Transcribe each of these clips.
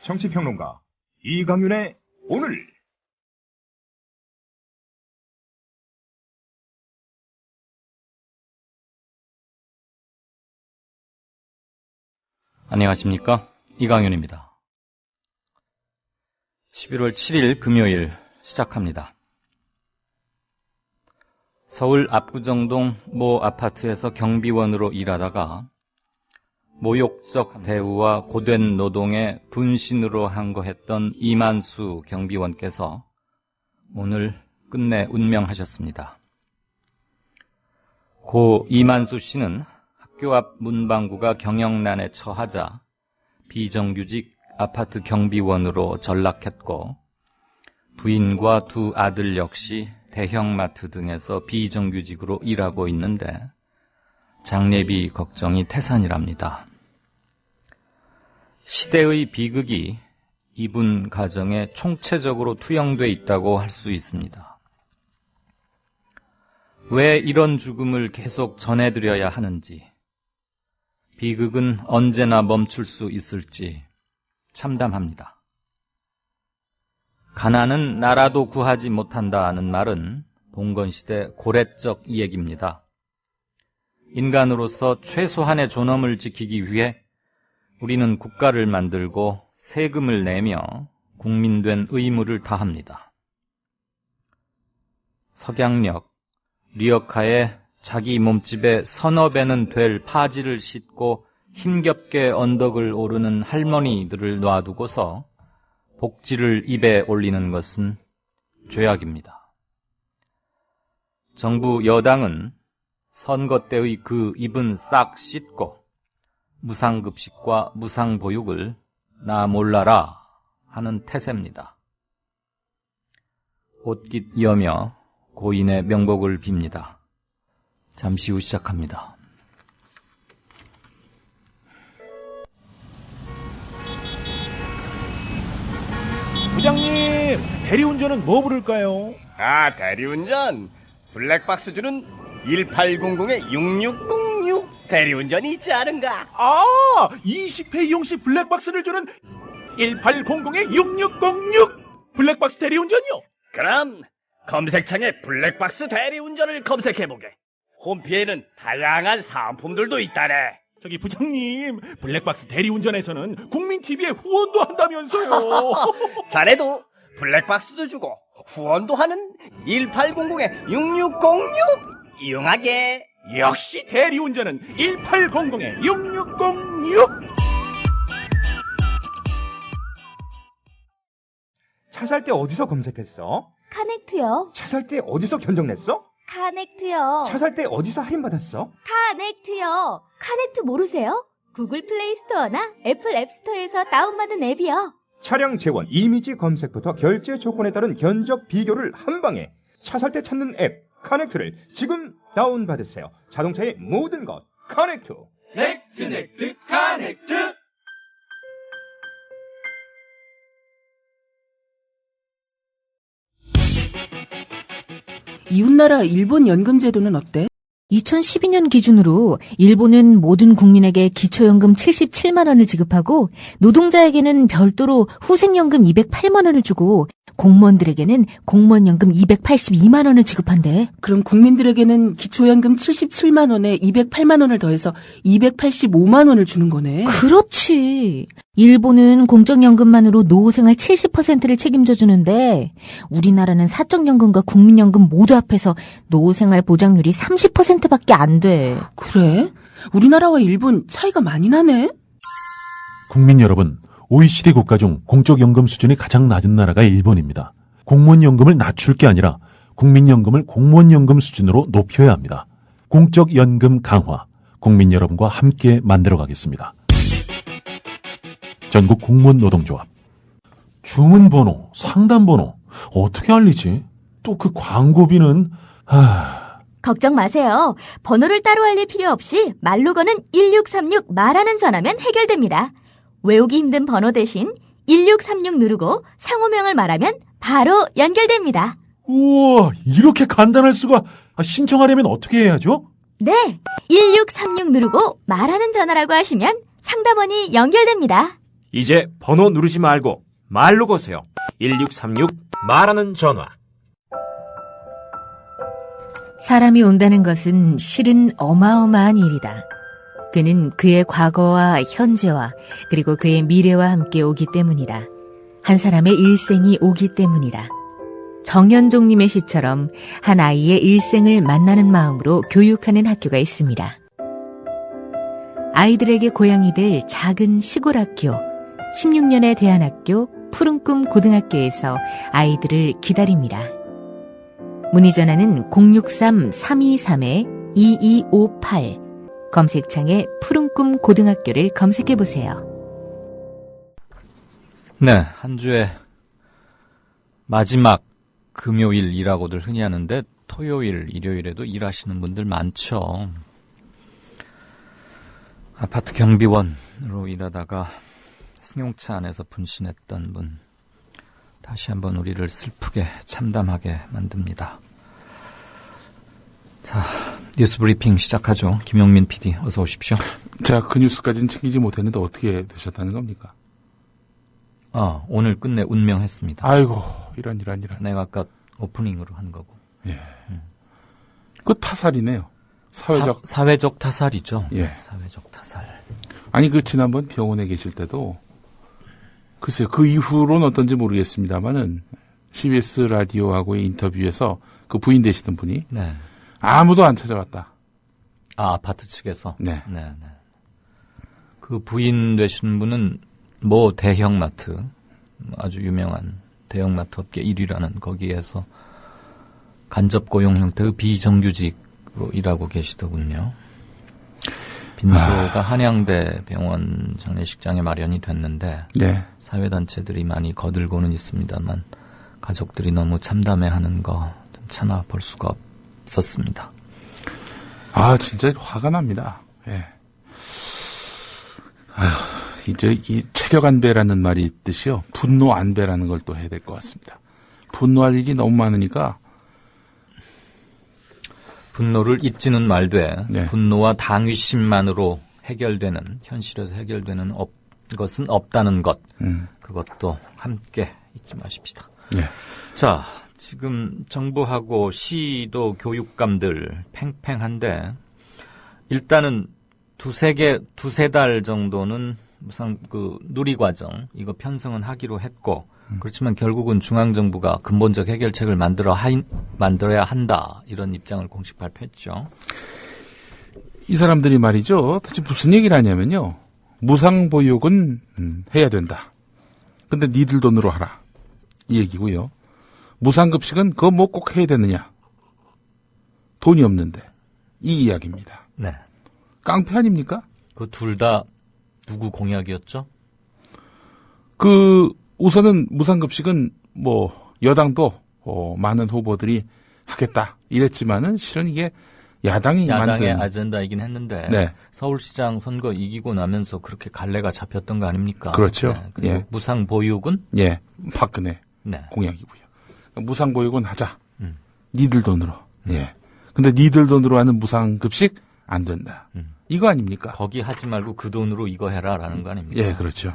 정치평론가 이강윤의 오늘. 안녕하십니까, 이강윤입니다. 11월 7일 금요일 시작합니다. 서울 압구정동 모 아파트에서 경비원으로 일하다가 모욕적 대우와 고된 노동에 분신으로 항거했던 이만수 경비원께서 오늘 끝내 운명하셨습니다. 고 이만수 씨는 학교 앞 문방구가 경영난에 처하자 비정규직 아파트 경비원으로 전락했고, 부인과 두 아들 역시 대형마트 등에서 비정규직으로 일하고 있는데 장례비 걱정이 태산이랍니다. 시대의 비극이 이분 가정에 총체적으로 투영돼 있다고 할 수 있습니다. 왜 이런 죽음을 계속 전해드려야 하는지, 비극은 언제나 멈출 수 있을지 참담합니다. 가난은 나라도 구하지 못한다는 말은 봉건시대 고래적 이야기입니다. 인간으로서 최소한의 존엄을 지키기 위해 우리는 국가를 만들고 세금을 내며 국민된 의무를 다합니다. 석양역, 리어카에 자기 몸집에 서너 배는 될 파지를 싣고 힘겹게 언덕을 오르는 할머니들을 놔두고서 복지를 입에 올리는 것은 죄악입니다. 정부 여당은 선거 때의 그 입은 싹 씻고 무상급식과 무상보육을 나 몰라라 하는 태세입니다. 옷깃 여며 고인의 명복을 빕니다. 잠시 후 시작합니다. 부장님, 대리운전은 뭐 부를까요? 아, 대리운전 블랙박스 주는 1800-6606 대리운전이 있지 않은가? 아, 20회 이용시 블랙박스를 주는 1800-6606 블랙박스 대리운전이요? 그럼 검색창에 블랙박스 대리운전을 검색해보게. 홈피에는 다양한 사은품들도 있다네. 저기 부장님, 블랙박스 대리운전에서는 국민TV에 후원도 한다면서요. 자네도 블랙박스도 주고 후원도 하는 1800-6606 이용하게. 역시 대리운전은 1800-6606. 차 살 때 어디서 검색했어? 카넥트요. 차 살 때 어디서 견적냈어? 카넥트요. 차 살 때 어디서 할인받았어? 카넥트요. 카넥트 모르세요? 구글 플레이 스토어나 애플 앱스토어에서 다운받은 앱이요. 차량 재원, 이미지 검색부터 결제 조건에 따른 견적 비교를 한 방에. 차 살 때 찾는 앱 카넥트를 지금 다운받으세요. 자동차의 모든 것 카넥트. 넥트 카넥트. 이웃나라 일본 연금 제도는 어때? 2012년 기준으로 일본은 모든 국민에게 기초연금 77만 원을 지급하고 노동자에게는 별도로 후생연금 208만 원을 주고 공무원들에게는 공무원연금 282만 원을 지급한대. 그럼 국민들에게는 기초연금 77만 원에 208만 원을 더해서 285만 원을 주는 거네. 그렇지. 일본은 공적연금만으로 노후생활 70%를 책임져 주는데 우리나라는 사적연금과 국민연금 모두 합해서 노후생활 보장률이 30%밖에 안 돼. 그래? 우리나라와 일본 차이가 많이 나네? 국민 여러분, OECD 국가 중 공적연금 수준이 가장 낮은 나라가 일본입니다. 공무원연금을 낮출 게 아니라 국민연금을 공무원연금 수준으로 높여야 합니다. 공적연금 강화, 국민 여러분과 함께 만들어가겠습니다. 전국 공무원 노동조합. 주문번호, 상담번호 어떻게 알리지? 또 그 광고비는... 걱정 마세요. 번호를 따로 알릴 필요 없이 말로 거는 1636 말하는 전화면 해결됩니다. 외우기 힘든 번호 대신 1636 누르고 상호명을 말하면 바로 연결됩니다. 우와, 이렇게 간단할 수가. 신청하려면 어떻게 해야죠? 네, 1636 누르고 말하는 전화라고 하시면 상담원이 연결됩니다. 이제 번호 누르지 말고 말로 거세요. 1636 말하는 전화. 사람이 온다는 것은 실은 어마어마한 일이다. 그는 그의 과거와 현재와 그리고 그의 미래와 함께 오기 때문이다. 한 사람의 일생이 오기 때문이다. 정현종님의 시처럼 한 아이의 일생을 만나는 마음으로 교육하는 학교가 있습니다. 아이들에게 고향이 될 작은 시골 학교, 16년의 대안학교 푸른꿈 고등학교에서 아이들을 기다립니다. 문의 전화는 063-323-2258 검색창에 푸른꿈 고등학교를 검색해보세요. 네, 한 주의 마지막 금요일이라고들 흔히 하는데 토요일, 일요일에도 일하시는 분들 많죠. 아파트 경비원으로 일하다가 승용차 안에서 분신했던 분, 다시 한번 우리를 슬프게 참담하게 만듭니다. 자, 뉴스 브리핑 시작하죠. 김용민 PD, 어서 오십시오. 자, 그 뉴스까지는 챙기지 못했는데 어떻게 되셨다는 겁니까? 오늘 끝내 운명했습니다. 아이고, 이런. 내가 아까 오프닝으로 한 거고. 예. 그 타살이네요. 사회적 타살이죠. 예. 사회적 타살. 아니, 그 지난번 병원에 계실 때도 글쎄요, 그 이후로는 어떤지 모르겠습니다만은 CBS 라디오하고의 인터뷰에서 그 부인 되시던 분이 네. 아무도 안 찾아왔다. 아파트 측에서? 네. 그 부인 되시는 분은 뭐 대형마트, 아주 유명한 대형마트 업계 1위라는 거기에서 간접 고용 형태의 비정규직으로 일하고 계시더군요. 빈소가 한양대 병원 장례식장에 마련이 됐는데 네. 사회단체들이 많이 거들고는 있습니다만 가족들이 너무 참담해하는 거 참아 볼 수가 없었습니다. 진짜 화가 납니다. 예. 이제 이 체력 안배라는 말이 있듯이요. 분노 안배라는 걸 또 해야 될 것 같습니다. 분노할 일이 너무 많으니까 분노를 잊지는 말되 네. 분노와 당위심만으로 해결되는 현실에서 해결되는 것은 없다는 것. 그것도 함께 잊지 마십시다. 네. 자, 지금 정부하고 시도 교육감들 팽팽한데 일단은 두세 달 정도는 무상 누리과정 이거 편성은 하기로 했고 그렇지만 결국은 중앙정부가 근본적 해결책을 만들어야 한다 이런 입장을 공식 발표했죠. 이 사람들이 말이죠. 도대체 무슨 얘기를 하냐면요. 무상보육은 해야 된다. 근데 니들 돈으로 하라. 이 얘기고요. 무상급식은 그거 뭐 꼭 해야 되느냐. 돈이 없는데. 이 이야기입니다. 네. 깡패 아닙니까? 그 둘 다 누구 공약이었죠? 우선은 무상급식은 여당도 많은 후보들이 하겠다 이랬지만은 실은 이게 야당의 아젠다이긴 했는데 네. 서울시장 선거 이기고 나면서 그렇게 갈래가 잡혔던 거 아닙니까? 그렇죠. 네. 그리고 예. 무상보육은? 예, 박근혜 공약이고요. 무상보육은 하자. 니들 돈으로. 예. 근데 니들 돈으로 하는 무상급식 안 된다. 이거 아닙니까? 거기 하지 말고 그 돈으로 이거 해라라는 거 아닙니까? 예, 그렇죠.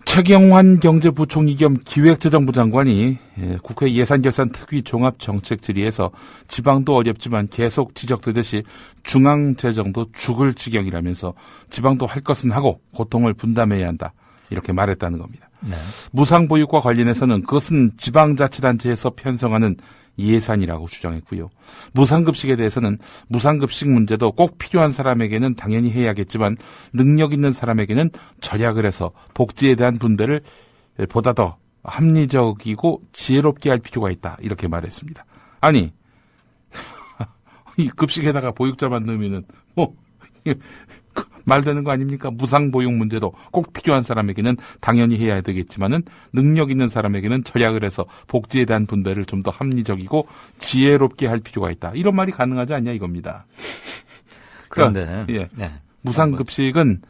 최경환 경제부총리 겸 기획재정부 장관이 국회 예산결산특위 종합정책질의에서 지방도 어렵지만 계속 지적되듯이 중앙재정도 죽을 지경이라면서 지방도 할 것은 하고 고통을 분담해야 한다. 이렇게 말했다는 겁니다. 네. 무상보육과 관련해서는 그것은 지방자치단체에서 편성하는 예산이라고 주장했고요. 무상급식에 대해서는 무상급식 문제도 꼭 필요한 사람에게는 당연히 해야겠지만 능력 있는 사람에게는 절약을 해서 복지에 대한 분배를 보다 더 합리적이고 지혜롭게 할 필요가 있다. 이렇게 말했습니다. 아니, 이 급식에다가 보육자만 넣으면은 말 되는 거 아닙니까? 무상보육 문제도 꼭 필요한 사람에게는 당연히 해야 되겠지만은 능력 있는 사람에게는 절약을 해서 복지에 대한 분배를 좀 더 합리적이고 지혜롭게 할 필요가 있다. 이런 말이 가능하지 않냐 이겁니다. 그런데 예. 네. 무상급식은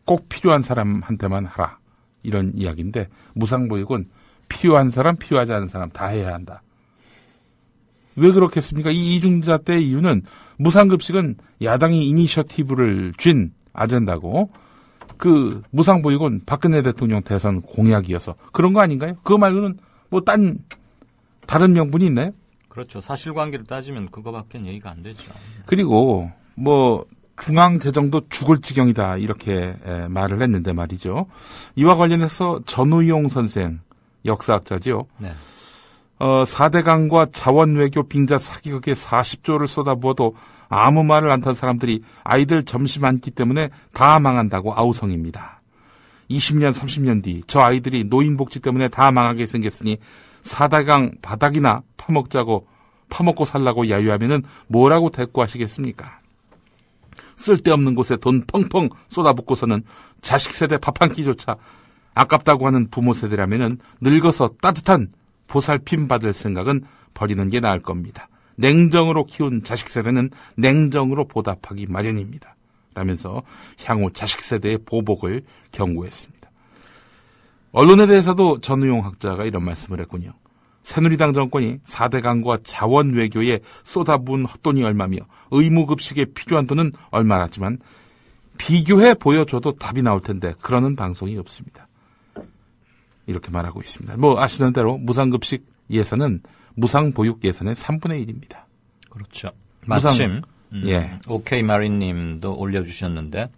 꼭 필요한 사람한테만 하라. 이런 이야기인데 무상보육은 필요한 사람, 필요하지 않은 사람 다 해야 한다. 왜 그렇겠습니까? 이 이중자 때의 이유는 무상급식은 야당이 이니셔티브를 쥔 아젠다고 그 무상보육은 박근혜 대통령 대선 공약이어서 그런 거 아닌가요? 그거 말고는 뭐 다른 명분이 있나요? 그렇죠. 사실관계를 따지면 그거밖에 얘기가 안 되죠. 그리고 뭐 중앙재정도 죽을 지경이다 이렇게 말을 했는데 말이죠. 이와 관련해서 전우용 선생 역사학자지요. 네. 4대강과 자원외교 빙자 사기극에 40조를 쏟아부어도 아무 말을 안 탄 사람들이 아이들 점심 안 끼 때문에 다 망한다고 아우성입니다. 20년, 30년 뒤 저 아이들이 노인복지 때문에 다 망하게 생겼으니 4대강 바닥이나 파먹고 살라고 야유하면은 뭐라고 대꾸하시겠습니까? 쓸데없는 곳에 돈 펑펑 쏟아붓고서는 자식 세대 밥 한 끼조차 아깝다고 하는 부모 세대라면은 늙어서 따뜻한 보살핌 받을 생각은 버리는 게 나을 겁니다. 냉정으로 키운 자식 세대는 냉정으로 보답하기 마련입니다. 라면서 향후 자식 세대의 보복을 경고했습니다. 언론에 대해서도 전우용 학자가 이런 말씀을 했군요. 새누리당 정권이 4대강과 자원 외교에 쏟아부은 헛돈이 얼마며 의무급식에 필요한 돈은 얼마라지만 비교해 보여줘도 답이 나올 텐데 그러는 방송이 없습니다. 이렇게 말하고 있습니다. 뭐 아시는 대로 무상급식 예산은 무상보육 예산의 3분의 1입니다. 그렇죠. 마침 오케이 마리님도 올려주셨는데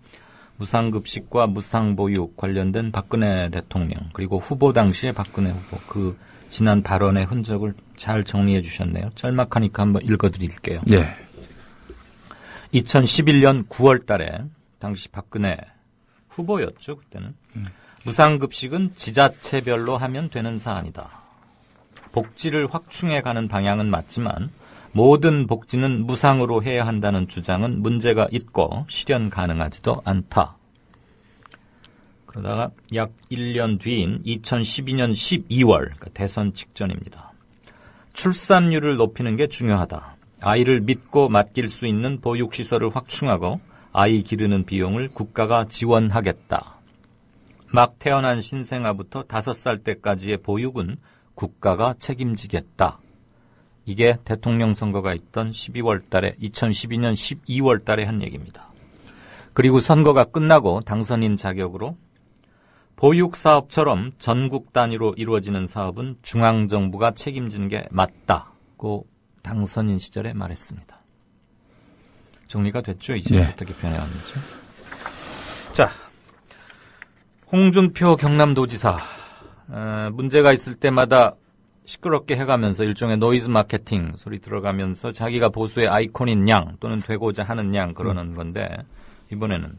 무상급식과 무상보육 관련된 박근혜 대통령 그리고 후보 당시의 박근혜 후보 그 지난 발언의 흔적을 잘 정리해 주셨네요. 짤막하니까 한번 읽어드릴게요. 네. 2011년 9월 달에 당시 박근혜 후보였죠. 그때는. 무상급식은 지자체별로 하면 되는 사안이다. 복지를 확충해 가는 방향은 맞지만 모든 복지는 무상으로 해야 한다는 주장은 문제가 있고 실현 가능하지도 않다. 그러다가 약 1년 뒤인 2012년 12월, 그러니까 대선 직전입니다. 출산율을 높이는 게 중요하다. 아이를 믿고 맡길 수 있는 보육시설을 확충하고 아이 기르는 비용을 국가가 지원하겠다. 막 태어난 신생아부터 5살 때까지의 보육은 국가가 책임지겠다. 이게 대통령 선거가 있던 12월 달에 2012년 12월 달에 한 얘기입니다. 그리고 선거가 끝나고 당선인 자격으로 보육사업처럼 전국 단위로 이루어지는 사업은 중앙정부가 책임지는 게 맞다고 당선인 시절에 말했습니다. 정리가 됐죠? 이제 네. 어떻게 변해왔는지. 자, 홍준표 경남도지사 문제가 있을 때마다 시끄럽게 해가면서 일종의 노이즈 마케팅 소리 들어가면서 자기가 보수의 아이콘인 양 또는 되고자 하는 양 그러는 건데 이번에는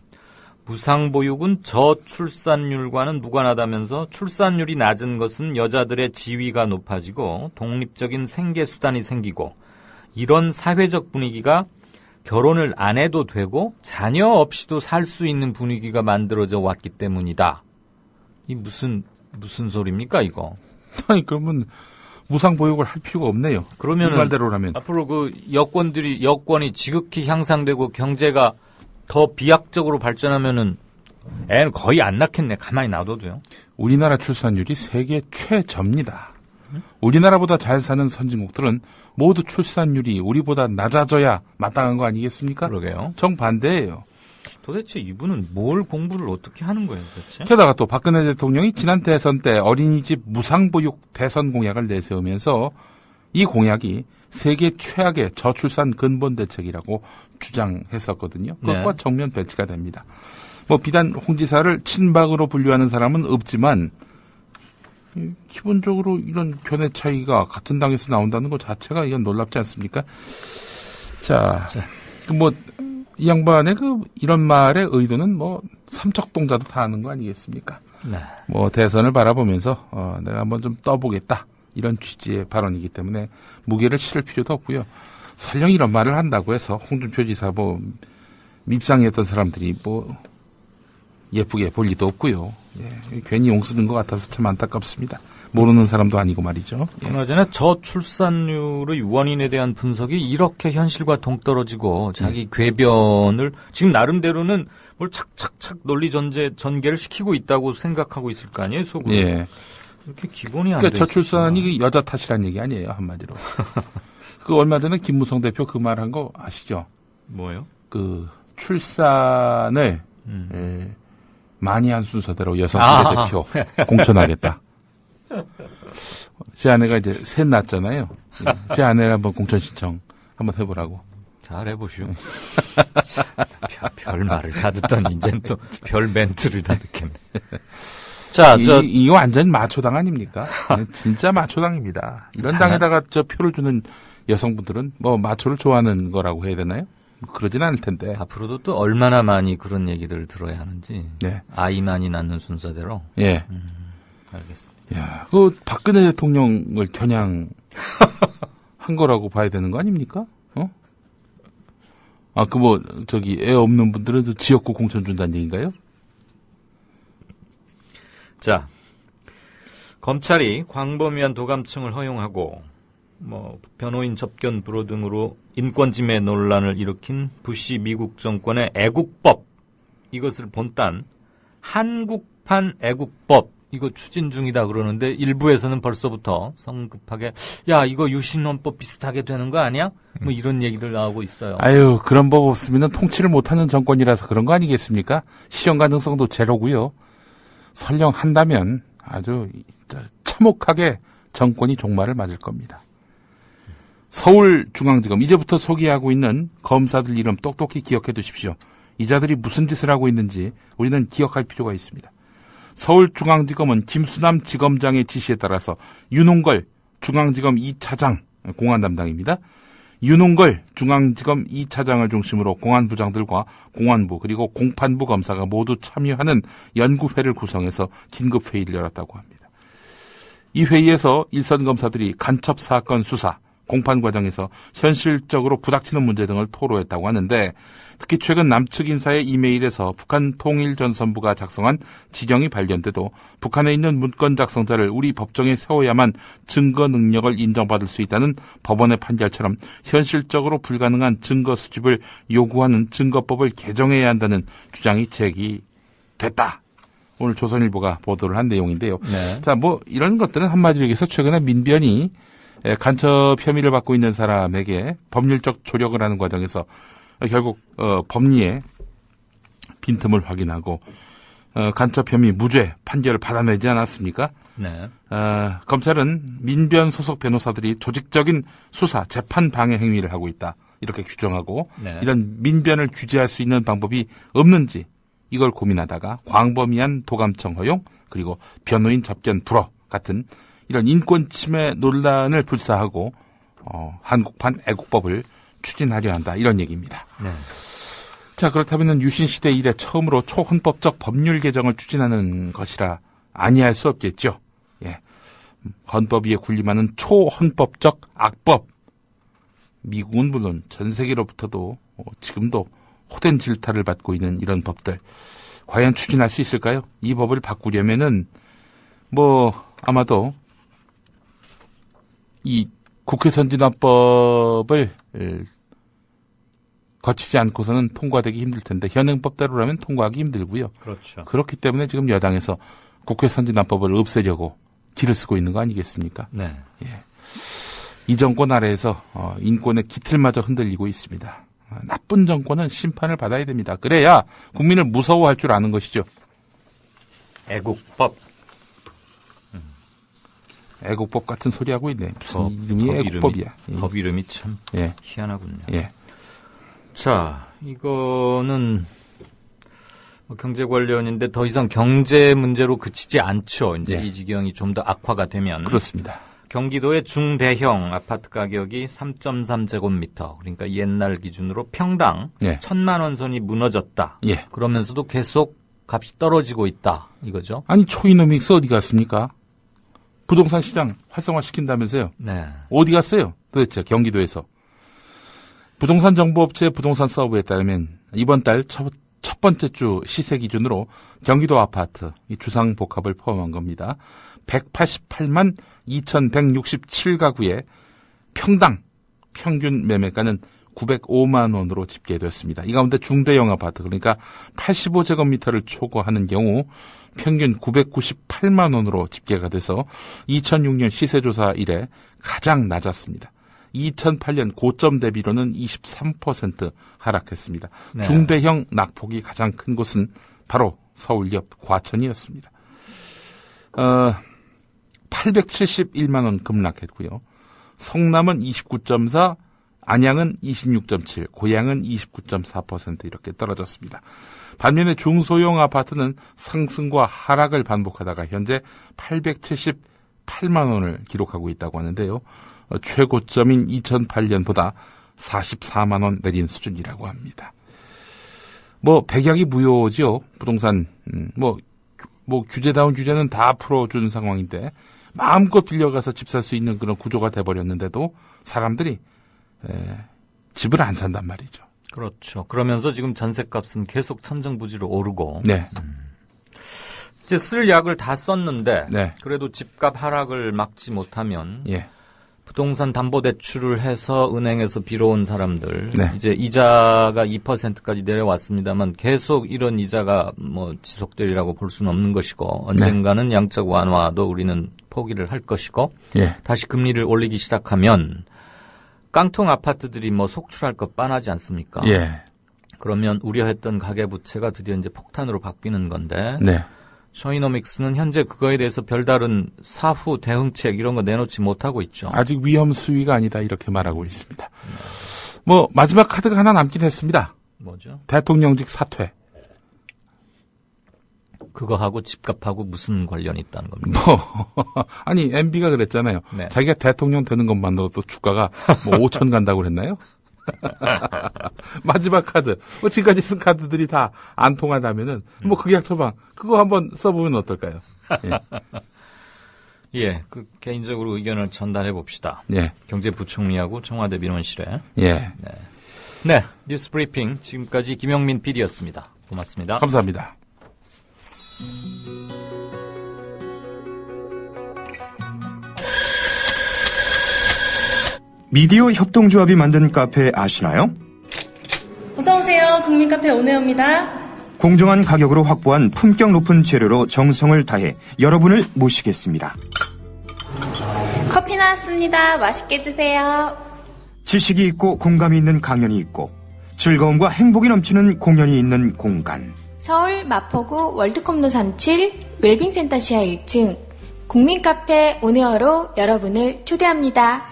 무상보육은 저출산율과는 무관하다면서 출산율이 낮은 것은 여자들의 지위가 높아지고 독립적인 생계수단이 생기고 이런 사회적 분위기가 결혼을 안 해도 되고 자녀 없이도 살 수 있는 분위기가 만들어져 왔기 때문이다. 이 무슨 소리입니까 이거? 아니 그러면 무상보육을 할 필요가 없네요. 그러면 이 말대로라면 앞으로 그 여권이 지극히 향상되고 경제가 더 비약적으로 발전하면은 애는 거의 안 낳겠네. 가만히 놔둬도요. 우리나라 출산율이 세계 최저입니다. 우리나라보다 잘 사는 선진국들은 모두 출산율이 우리보다 낮아져야 마땅한 거 아니겠습니까? 그러게요. 정반대예요. 도대체 이분은 뭘 공부를 어떻게 하는 거예요, 도대체? 게다가 또 박근혜 대통령이 지난 대선 때 어린이집 무상보육 대선 공약을 내세우면서 이 공약이 세계 최악의 저출산 근본 대책이라고 주장했었거든요. 그것과 정면 배치가 됩니다. 뭐 비단 홍 지사를 친박으로 분류하는 사람은 없지만 기본적으로 이런 견해 차이가 같은 당에서 나온다는 것 자체가 이건 놀랍지 않습니까? 자, 뭐 이 양반의 이런 말의 의도는 뭐 삼척동자도 다 아는 거 아니겠습니까? 네. 뭐 대선을 바라보면서 내가 한번 좀 떠보겠다 이런 취지의 발언이기 때문에 무게를 실을 필요도 없고요. 설령 이런 말을 한다고 해서 홍준표 지사 뭐 밉상이었던 사람들이 뭐 예쁘게 볼 리도 없고요. 예, 괜히 용 쓰는 것 같아서 참 안타깝습니다. 모르는 사람도 아니고 말이죠. 그나저나 저출산율의 원인에 대한 분석이 이렇게 현실과 동떨어지고 자기 궤변을 지금 나름대로는 뭘 착착착 논리 전개를 시키고 있다고 생각하고 있을 거 아니에요, 속으로. 예. 이렇게 기본이 안 돼. 그러니까 저출산이 여자 탓이란 얘기 아니에요, 한마디로. 그 얼마 전에 김무성 대표 그 말한 거 아시죠? 뭐요? 그 출산을 많이 한 순서대로 여성 비례대표 공천하겠다. 제 아내가 이제 셋 낳았잖아요. 제 아내를 한번 공천 신청 한번 해보라고. 잘 해보시오. 별 말을 다 듣더니 이젠 또 별 멘트를 다 듣겠네. 자, 이거 완전 마초당 아닙니까? 진짜 마초당입니다. 이런 당에다가 저 표를 주는 여성분들은 뭐 마초를 좋아하는 거라고 해야 되나요? 그러진 않을 텐데. 앞으로도 또 얼마나 많이 그런 얘기들을 들어야 하는지. 네. 아이 많이 낳는 순서대로. 예. 알겠습니다. 야, 그 박근혜 대통령을 겨냥한 거라고 봐야 되는 거 아닙니까? 애 없는 분들은 지역구 공천 준다는 얘기인가요? 자, 검찰이 광범위한 도감청을 허용하고 변호인 접견 불허 등으로 인권침해 논란을 일으킨 부시 미국 정권의 애국법, 이것을 본딴 한국판 애국법, 이거 추진 중이다 그러는데 일부에서는 벌써부터 성급하게 야, 이거 유신헌법 비슷하게 되는 거 아니야? 뭐 이런 얘기들 나오고 있어요. 아유, 그런 법 없으면 통치를 못하는 정권이라서 그런 거 아니겠습니까? 실현 가능성도 제로고요. 설령 한다면 아주 참혹하게 정권이 종말을 맞을 겁니다. 서울중앙지검, 이제부터 소개하고 있는 검사들 이름 똑똑히 기억해 두십시오. 이 자들이 무슨 짓을 하고 있는지 우리는 기억할 필요가 있습니다. 서울중앙지검은 김수남 지검장의 지시에 따라서 윤홍걸 중앙지검 2차장, 공안 담당입니다. 윤홍걸 중앙지검 2차장을 중심으로 공안부장들과 공안부 그리고 공판부 검사가 모두 참여하는 연구회를 구성해서 긴급회의를 열었다고 합니다. 이 회의에서 일선 검사들이 간첩 사건 수사, 공판 과정에서 현실적으로 부닥치는 문제 등을 토로했다고 하는데, 특히 최근 남측 인사의 이메일에서 북한 통일전선부가 작성한 지령이 발견돼도 북한에 있는 문건 작성자를 우리 법정에 세워야만 증거 능력을 인정받을 수 있다는 법원의 판결처럼 현실적으로 불가능한 증거 수집을 요구하는 증거법을 개정해야 한다는 주장이 제기됐다. 오늘 조선일보가 보도를 한 내용인데요. 네. 자, 이런 것들은 한마디로 얘기해서 최근에 민변이 간첩 혐의를 받고 있는 사람에게 법률적 조력을 하는 과정에서 결국 법리의 빈틈을 확인하고 간첩 혐의 무죄 판결을 받아내지 않았습니까? 네. 검찰은 민변 소속 변호사들이 조직적인 수사, 재판 방해 행위를 하고 있다. 이렇게 규정하고 네. 이런 민변을 규제할 수 있는 방법이 없는지 이걸 고민하다가 광범위한 도감청 허용 그리고 변호인 접견 불허 같은 이런 인권 침해 논란을 불사하고 한국판 애국법을 추진하려 한다. 이런 얘기입니다. 네. 자, 그렇다면 유신시대 이래 처음으로 초헌법적 법률 개정을 추진하는 것이라 아니할 수 없겠죠. 예. 헌법 위에 군림하는 초헌법적 악법. 미국은 물론 전 세계로부터도 지금도 호된 질타를 받고 있는 이런 법들. 과연 추진할 수 있을까요? 이 법을 바꾸려면은 아마도 이 국회 선진화법을 거치지 않고서는 통과되기 힘들 텐데 현행법대로라면 통과하기 힘들고요. 그렇죠. 그렇기 때문에 지금 여당에서 국회 선진화법을 없애려고 길을 쓰고 있는 거 아니겠습니까? 네. 예. 이 정권 아래에서 인권의 기틀마저 흔들리고 있습니다. 나쁜 정권은 심판을 받아야 됩니다. 그래야 국민을 무서워할 줄 아는 것이죠. 애국법. 애국법 같은 소리 하고 있네. 무슨 이름이 애국법이야. 법 이름이 참 희한하군요. 예. 자, 이거는 경제 관련인데 더 이상 경제 문제로 그치지 않죠. 이제 이 지경이 좀 더 악화가 되면. 그렇습니다. 경기도의 중대형 아파트 가격이 3.3제곱미터, 그러니까 옛날 기준으로 평당 1,000만 원 선이 무너졌다. 예. 그러면서도 계속 값이 떨어지고 있다. 이거죠. 아니, 초이노믹스 어디 갔습니까? 부동산 시장 활성화시킨다면서요. 네. 어디 갔어요? 도대체 경기도에서. 부동산 정보업체 부동산 서버에 따르면 이번 달 첫 번째 주 시세 기준으로 경기도 아파트 이 주상복합을 포함한 겁니다. 188만 2,167가구의 평당 평균 매매가는 905만 원으로 집계됐습니다. 이 가운데 중대형 아파트 그러니까 85제곱미터를 초과하는 경우 평균 998만 원으로 집계가 돼서 2006년 시세조사 이래 가장 낮았습니다. 2008년 고점 대비로는 23% 하락했습니다. 네. 중대형 낙폭이 가장 큰 곳은 바로 서울 옆 과천이었습니다. 871만 원 급락했고요. 성남은 29.4, 안양은 26.7, 고양은 29.4% 이렇게 떨어졌습니다. 반면에 중소형 아파트는 상승과 하락을 반복하다가 현재 878만 원을 기록하고 있다고 하는데요. 최고점인 2008년보다 44만 원 내린 수준이라고 합니다. 백약이 무효죠. 부동산 규제다운 규제는 다 풀어준 상황인데 마음껏 빌려가서 집 살 수 있는 그런 구조가 돼버렸는데도 사람들이 집을 안 산단 말이죠. 그렇죠. 그러면서 지금 전셋값은 계속 천정부지로 오르고. 네. 이제 쓸 약을 다 썼는데 네. 그래도 집값 하락을 막지 못하면 예. 부동산 담보대출을 해서 은행에서 빌어온 사람들 네. 이제 이자가 2%까지 내려왔습니다만 계속 이런 이자가 지속되리라고 볼 수는 없는 것이고 언젠가는 양적 완화도 우리는 포기를 할 것이고 예. 다시 금리를 올리기 시작하면 깡통 아파트들이 속출할 것 뻔하지 않습니까? 예. 그러면 우려했던 가계부채가 드디어 이제 폭탄으로 바뀌는 건데 네. 쇼이노믹스는 현재 그거에 대해서 별다른 사후 대응책 이런 거 내놓지 못하고 있죠. 아직 위험 수위가 아니다 이렇게 말하고 있습니다. 마지막 카드가 하나 남긴 했습니다. 뭐죠? 대통령직 사퇴. 그거하고 집값하고 무슨 관련이 있다는 겁니까? 아니 MB가 그랬잖아요. 네. 자기가 대통령 되는 것만으로도 주가가 5천 간다고 그랬나요? 마지막 카드. 지금까지 쓴 카드들이 다 안 통하다면은 극약 처방 그거 한번 써보면 어떨까요? 예. 예, 개인적으로 의견을 전달해 봅시다. 예. 경제부총리하고 청와대 민원실에. 예. 네, 뉴스 브리핑 지금까지 김영민 PD였습니다. 고맙습니다. 감사합니다. 미디어 협동조합이 만든 카페 아시나요? 어서오세요. 국민카페 오네어입니다. 공정한 가격으로 확보한 품격 높은 재료로 정성을 다해 여러분을 모시겠습니다. 커피 나왔습니다. 맛있게 드세요. 지식이 있고 공감이 있는 강연이 있고 즐거움과 행복이 넘치는 공연이 있는 공간. 서울 마포구 월드컵로 37 웰빙센터 지하 1층 국민카페 오네어로 여러분을 초대합니다.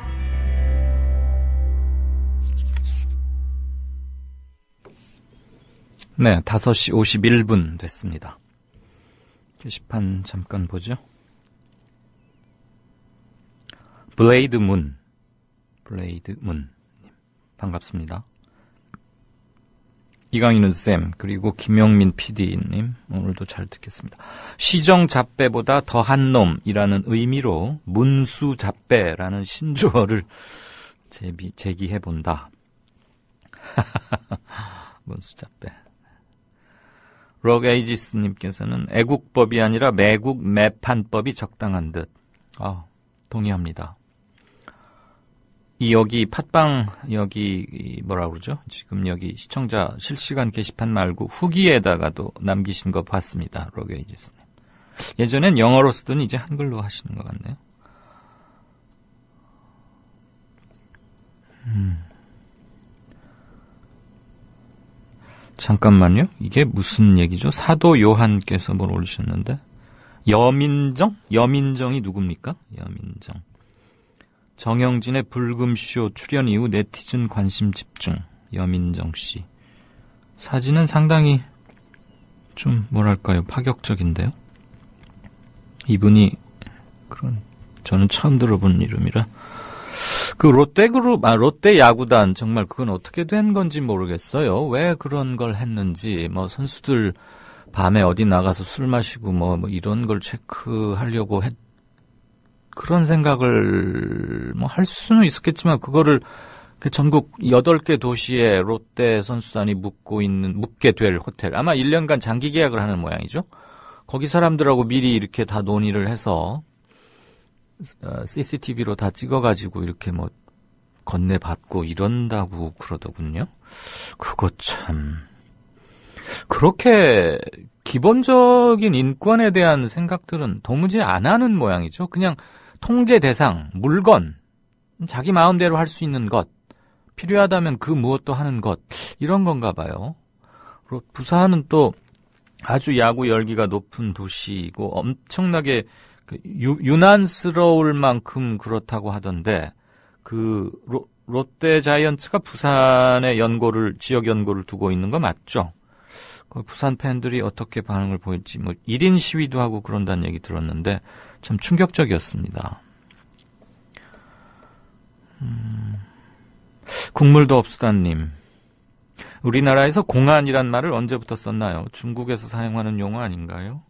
네, 5시 51분 됐습니다. 게시판 잠깐 보죠. 블레이드 문. 반갑습니다. 이강인은 쌤, 그리고 김영민 PD님, 오늘도 잘 듣겠습니다. 시정잡배보다 더한 놈이라는 의미로 문수잡배라는 신조어를 제기해본다. 문수잡배. 럭에이지스님께서는 애국법이 아니라 매국 매판법이 적당한 듯. 동의합니다. 여기 팟빵 뭐라 그러죠? 지금 여기 시청자 실시간 게시판 말고 후기에다가도 남기신 거 봤습니다. 럭에이지스님. 예전엔 영어로 쓰더니 이제 한글로 하시는 것 같네요. 잠깐만요. 이게 무슨 얘기죠? 사도 요한께서 뭘 올리셨는데 여민정? 여민정이 누굽니까? 여민정. 정영진의 불금쇼 출연 이후 네티즌 관심 집중. 여민정 씨. 사진은 상당히 좀 뭐랄까요? 파격적인데요. 이분이 저는 처음 들어본 이름이라. 롯데 야구단 정말 그건 어떻게 된 건지 모르겠어요. 왜 그런 걸 했는지 선수들 밤에 어디 나가서 술 마시고 이런 걸 체크하려고 그런 생각을 할 수는 있었겠지만 그거를 전국 8개 도시에 롯데 선수단이 묵게 될 호텔 아마 1년간 장기 계약을 하는 모양이죠. 거기 사람들하고 미리 이렇게 다 논의를 해서 CCTV로 다 찍어가지고 이렇게 건네받고 이런다고 그러더군요. 그거 참 그렇게 기본적인 인권에 대한 생각들은 도무지 안 하는 모양이죠. 그냥 통제 대상, 물건 자기 마음대로 할 수 있는 것, 필요하다면 그 무엇도 하는 것, 이런 건가 봐요. 부산은 또 아주 야구 열기가 높은 도시이고 엄청나게 유난스러울 만큼 그렇다고 하던데, 그 롯데 자이언츠가 부산에 지역 연고를 두고 있는 거 맞죠? 부산 팬들이 어떻게 반응을 보일지 1인 시위도 하고 그런다는 얘기 들었는데 참 충격적이었습니다. 국물도 없수다님, 우리나라에서 공안이란 말을 언제부터 썼나요? 중국에서 사용하는 용어 아닌가요?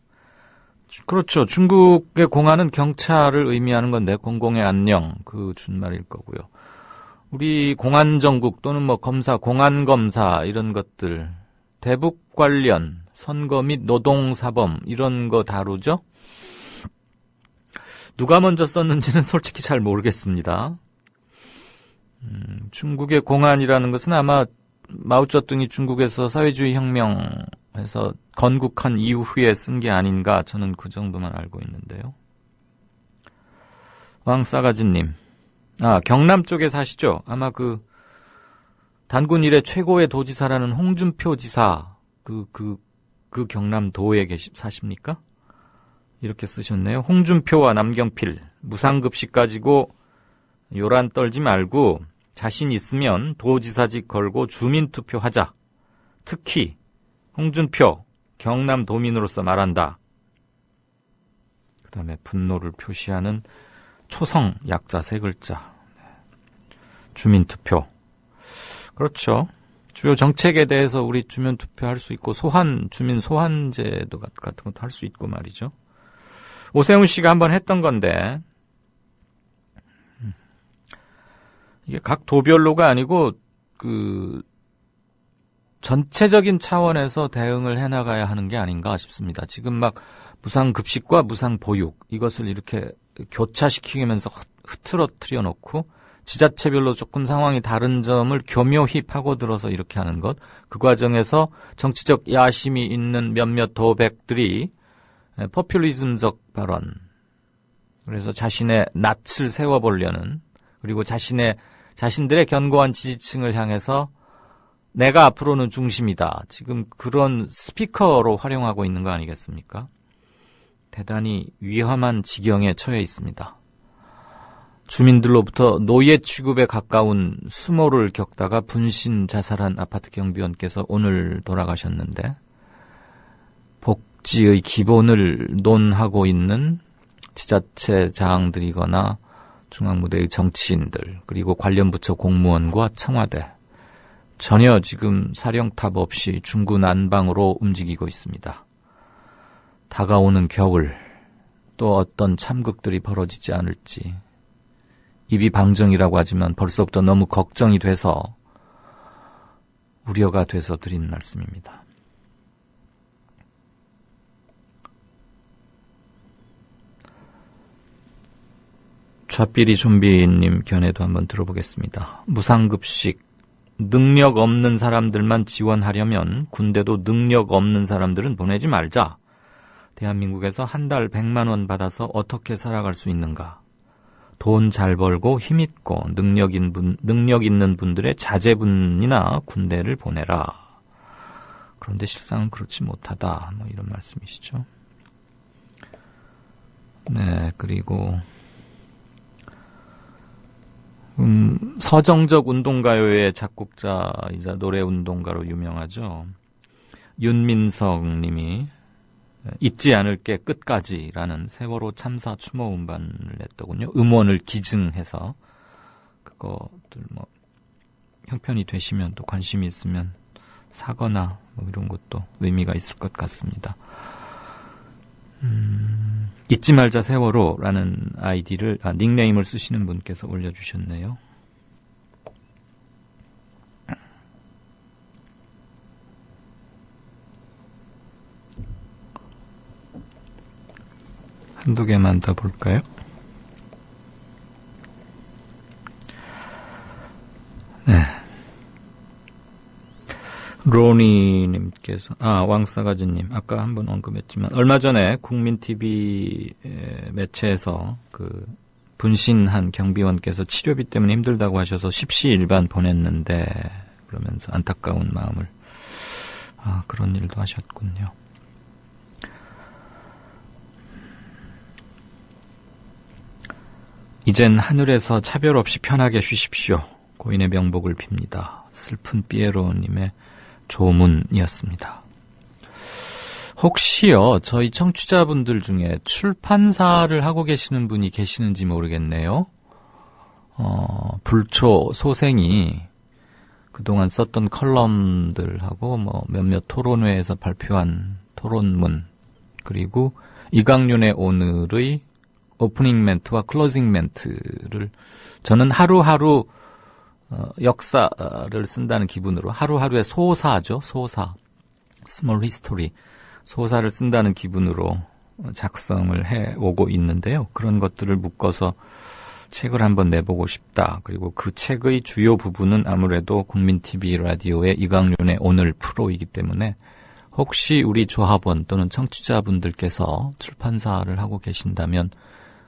그렇죠. 중국의 공안은 경찰을 의미하는 건데 공공의 안녕, 그 준말일 거고요. 우리 공안정국 또는 검사, 공안검사 이런 것들, 대북 관련, 선거 및 노동사범 이런 거 다루죠? 누가 먼저 썼는지는 솔직히 잘 모르겠습니다. 중국의 공안이라는 것은 아마 마오쩌둥이 중국에서 사회주의 혁명에서 건국한 이후에 쓴 게 아닌가, 저는 그 정도만 알고 있는데요. 왕싸가지님, 경남 쪽에 사시죠? 아마 그 단군 이래 최고의 도지사라는 홍준표 지사, 그 경남도에 사십니까? 이렇게 쓰셨네요. 홍준표와 남경필, 무상급식 가지고 요란 떨지 말고 자신 있으면 도지사직 걸고 주민투표 하자. 특히 홍준표, 경남도민으로서 말한다. 그 다음에 분노를 표시하는 초성 약자 3글자. 주민투표. 그렇죠. 주요 정책에 대해서 우리 주민투표할 수 있고, 주민 소환제도 같은 것도 할 수 있고 말이죠. 오세훈 씨가 한번 했던 건데, 이게 각 도별로가 아니고 전체적인 차원에서 대응을 해나가야 하는 게 아닌가 싶습니다. 지금 막 무상급식과 무상보육 이것을 이렇게 교차시키면서 흐트러뜨려 놓고 지자체별로 조금 상황이 다른 점을 교묘히 파고들어서 이렇게 하는 것, 그 과정에서 정치적 야심이 있는 몇몇 도백들이 포퓰리즘적 발언, 그래서 자신의 낯을 세워보려는, 그리고 자신들의 견고한 지지층을 향해서 내가 앞으로는 중심이다, 지금 그런 스피커로 활용하고 있는 거 아니겠습니까? 대단히 위험한 지경에 처해 있습니다. 주민들로부터 노예 취급에 가까운 수모를 겪다가 분신 자살한 아파트 경비원께서 오늘 돌아가셨는데, 복지의 기본을 논하고 있는 지자체 장들이거나 중앙무대의 정치인들, 그리고 관련 부처 공무원과 청와대, 전혀 지금 사령탑 없이 중구난방으로 움직이고 있습니다. 다가오는 겨울, 또 어떤 참극들이 벌어지지 않을지, 입이 방정이라고 하지만 벌써부터 너무 걱정이 돼서, 우려가 돼서 드리는 말씀입니다. 좌삐리 좀비님 견해도 한번 들어보겠습니다. 무상급식, 능력 없는 사람들만 지원하려면 군대도 능력 없는 사람들은 보내지 말자. 대한민국에서 한 달 100만 원 받아서 어떻게 살아갈 수 있는가? 돈 잘 벌고 힘있고 능력 있는 분들의 자제분이나 군대를 보내라. 그런데 실상은 그렇지 못하다. 이런 말씀이시죠. 네, 그리고 서정적 운동가요의 작곡자이자 노래 운동가로 유명하죠. 윤민석 님이 잊지 않을게 끝까지라는 세월호 참사 추모 음반을 냈더군요. 음원을 기증해서, 그거들 형편이 되시면, 또 관심이 있으면 사거나 이런 것도 의미가 있을 것 같습니다. 잊지 말자 세월호라는 닉네임을 쓰시는 분께서 올려주셨네요. 한두 개만 더 볼까요? 네. 로니님께서, 왕싸가지님, 아까 한번 언급했지만, 얼마 전에 국민TV 매체에서 분신한 경비원께서 치료비 때문에 힘들다고 하셔서 십시일반 보냈는데 그러면서 안타까운 마음을 그런 일도 하셨군요. 이젠 하늘에서 차별 없이 편하게 쉬십시오. 고인의 명복을 빕니다. 슬픈 삐에로님의 조문이었습니다. 혹시요, 저희 청취자분들 중에 출판사를 하고 계시는 분이 계시는지 모르겠네요. 불초 소생이 그동안 썼던 컬럼들하고 몇몇 토론회에서 발표한 토론문, 그리고 이강윤의 오늘의 오프닝 멘트와 클로징 멘트를 저는 하루하루 역사를 쓴다는 기분으로, 하루하루의 소사죠. 소사. 스몰 히스토리. 소사를 쓴다는 기분으로 작성을 해오고 있는데요. 그런 것들을 묶어서 책을 한번 내보고 싶다. 그리고 그 책의 주요 부분은 아무래도 국민TV 라디오의 이강윤의 오늘 프로이기 때문에 혹시 우리 조합원 또는 청취자분들께서 출판사를 하고 계신다면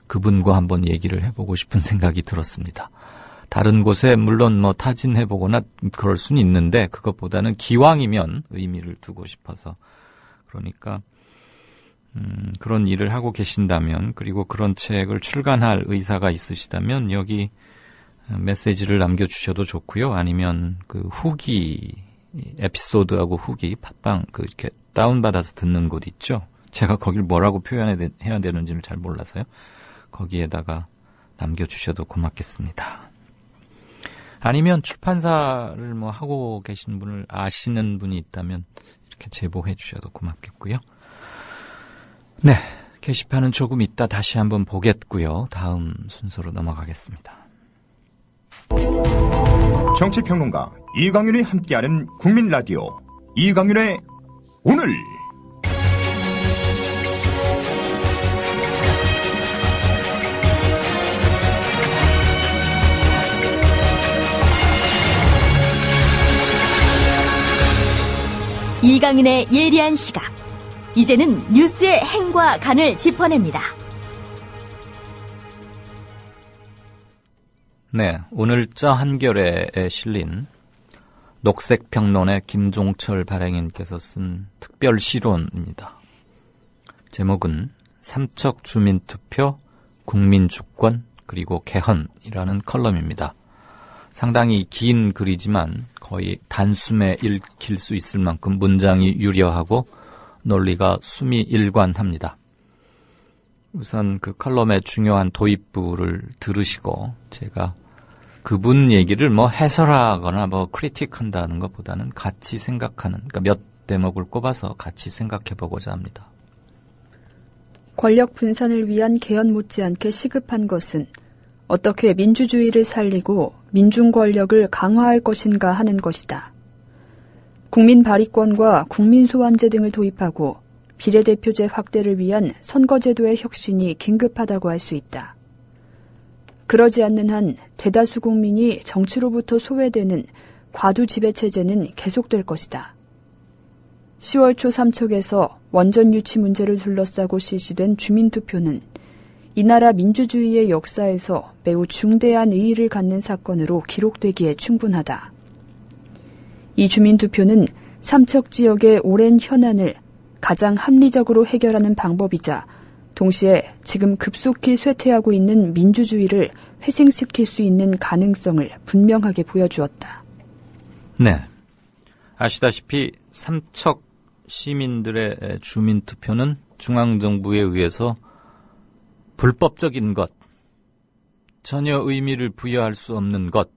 그분과 한번 얘기를 해보고 싶은 생각이 들었습니다. 다른 곳에 물론 타진해보거나 그럴 수는 있는데 그것보다는 기왕이면 의미를 두고 싶어서, 그러니까 그런 일을 하고 계신다면, 그리고 그런 책을 출간할 의사가 있으시다면 여기 메시지를 남겨주셔도 좋고요. 아니면 그 후기, 에피소드하고 후기 팟빵 이렇게 다운받아서 듣는 곳 있죠. 제가 거길 뭐라고 표현해야 되는지를 잘 몰라서요. 거기에다가 남겨주셔도 고맙겠습니다. 아니면 출판사를 하고 계신 분을 아시는 분이 있다면 이렇게 제보해 주셔도 고맙겠고요. 네, 게시판은 조금 이따 다시 한번 보겠고요. 다음 순서로 넘어가겠습니다. 정치평론가 이강윤이 함께하는 국민라디오 이강윤의 오늘. 이강윤의 예리한 시각. 이제는 뉴스의 행과 간을 짚어냅니다. 네, 오늘자 한겨레에 실린 녹색평론의 김종철 발행인께서 쓴 특별 시론입니다. 제목은 삼척 주민투표, 국민주권, 그리고 개헌이라는 컬럼입니다. 상당히 긴 글이지만 거의 단숨에 읽힐 수 있을 만큼 문장이 유려하고 논리가 숨이 일관합니다. 우선 그 컬럼의 중요한 도입부를 들으시고 제가 그분 얘기를 해설하거나 크리틱한다는 것보다는 같이 생각하는, 그러니까 몇 대목을 꼽아서 같이 생각해 보고자 합니다. 권력 분산을 위한 개헌 못지않게 시급한 것은 어떻게 민주주의를 살리고 민중 권력을 강화할 것인가 하는 것이다. 국민 발의권과 국민 소환제 등을 도입하고 비례대표제 확대를 위한 선거제도의 혁신이 긴급하다고 할 수 있다. 그러지 않는 한 대다수 국민이 정치로부터 소외되는 과두 지배체제는 계속될 것이다. 10월 초 삼척에서 원전 유치 문제를 둘러싸고 실시된 주민투표는 이 나라 민주주의의 역사에서 매우 중대한 의의를 갖는 사건으로 기록되기에 충분하다. 이 주민투표는 삼척 지역의 오랜 현안을 가장 합리적으로 해결하는 방법이자 동시에 지금 급속히 쇠퇴하고 있는 민주주의를 회생시킬 수 있는 가능성을 분명하게 보여주었다. 네, 아시다시피 삼척 시민들의 주민투표는 중앙정부에 의해서 불법적인 것, 전혀 의미를 부여할 수 없는 것,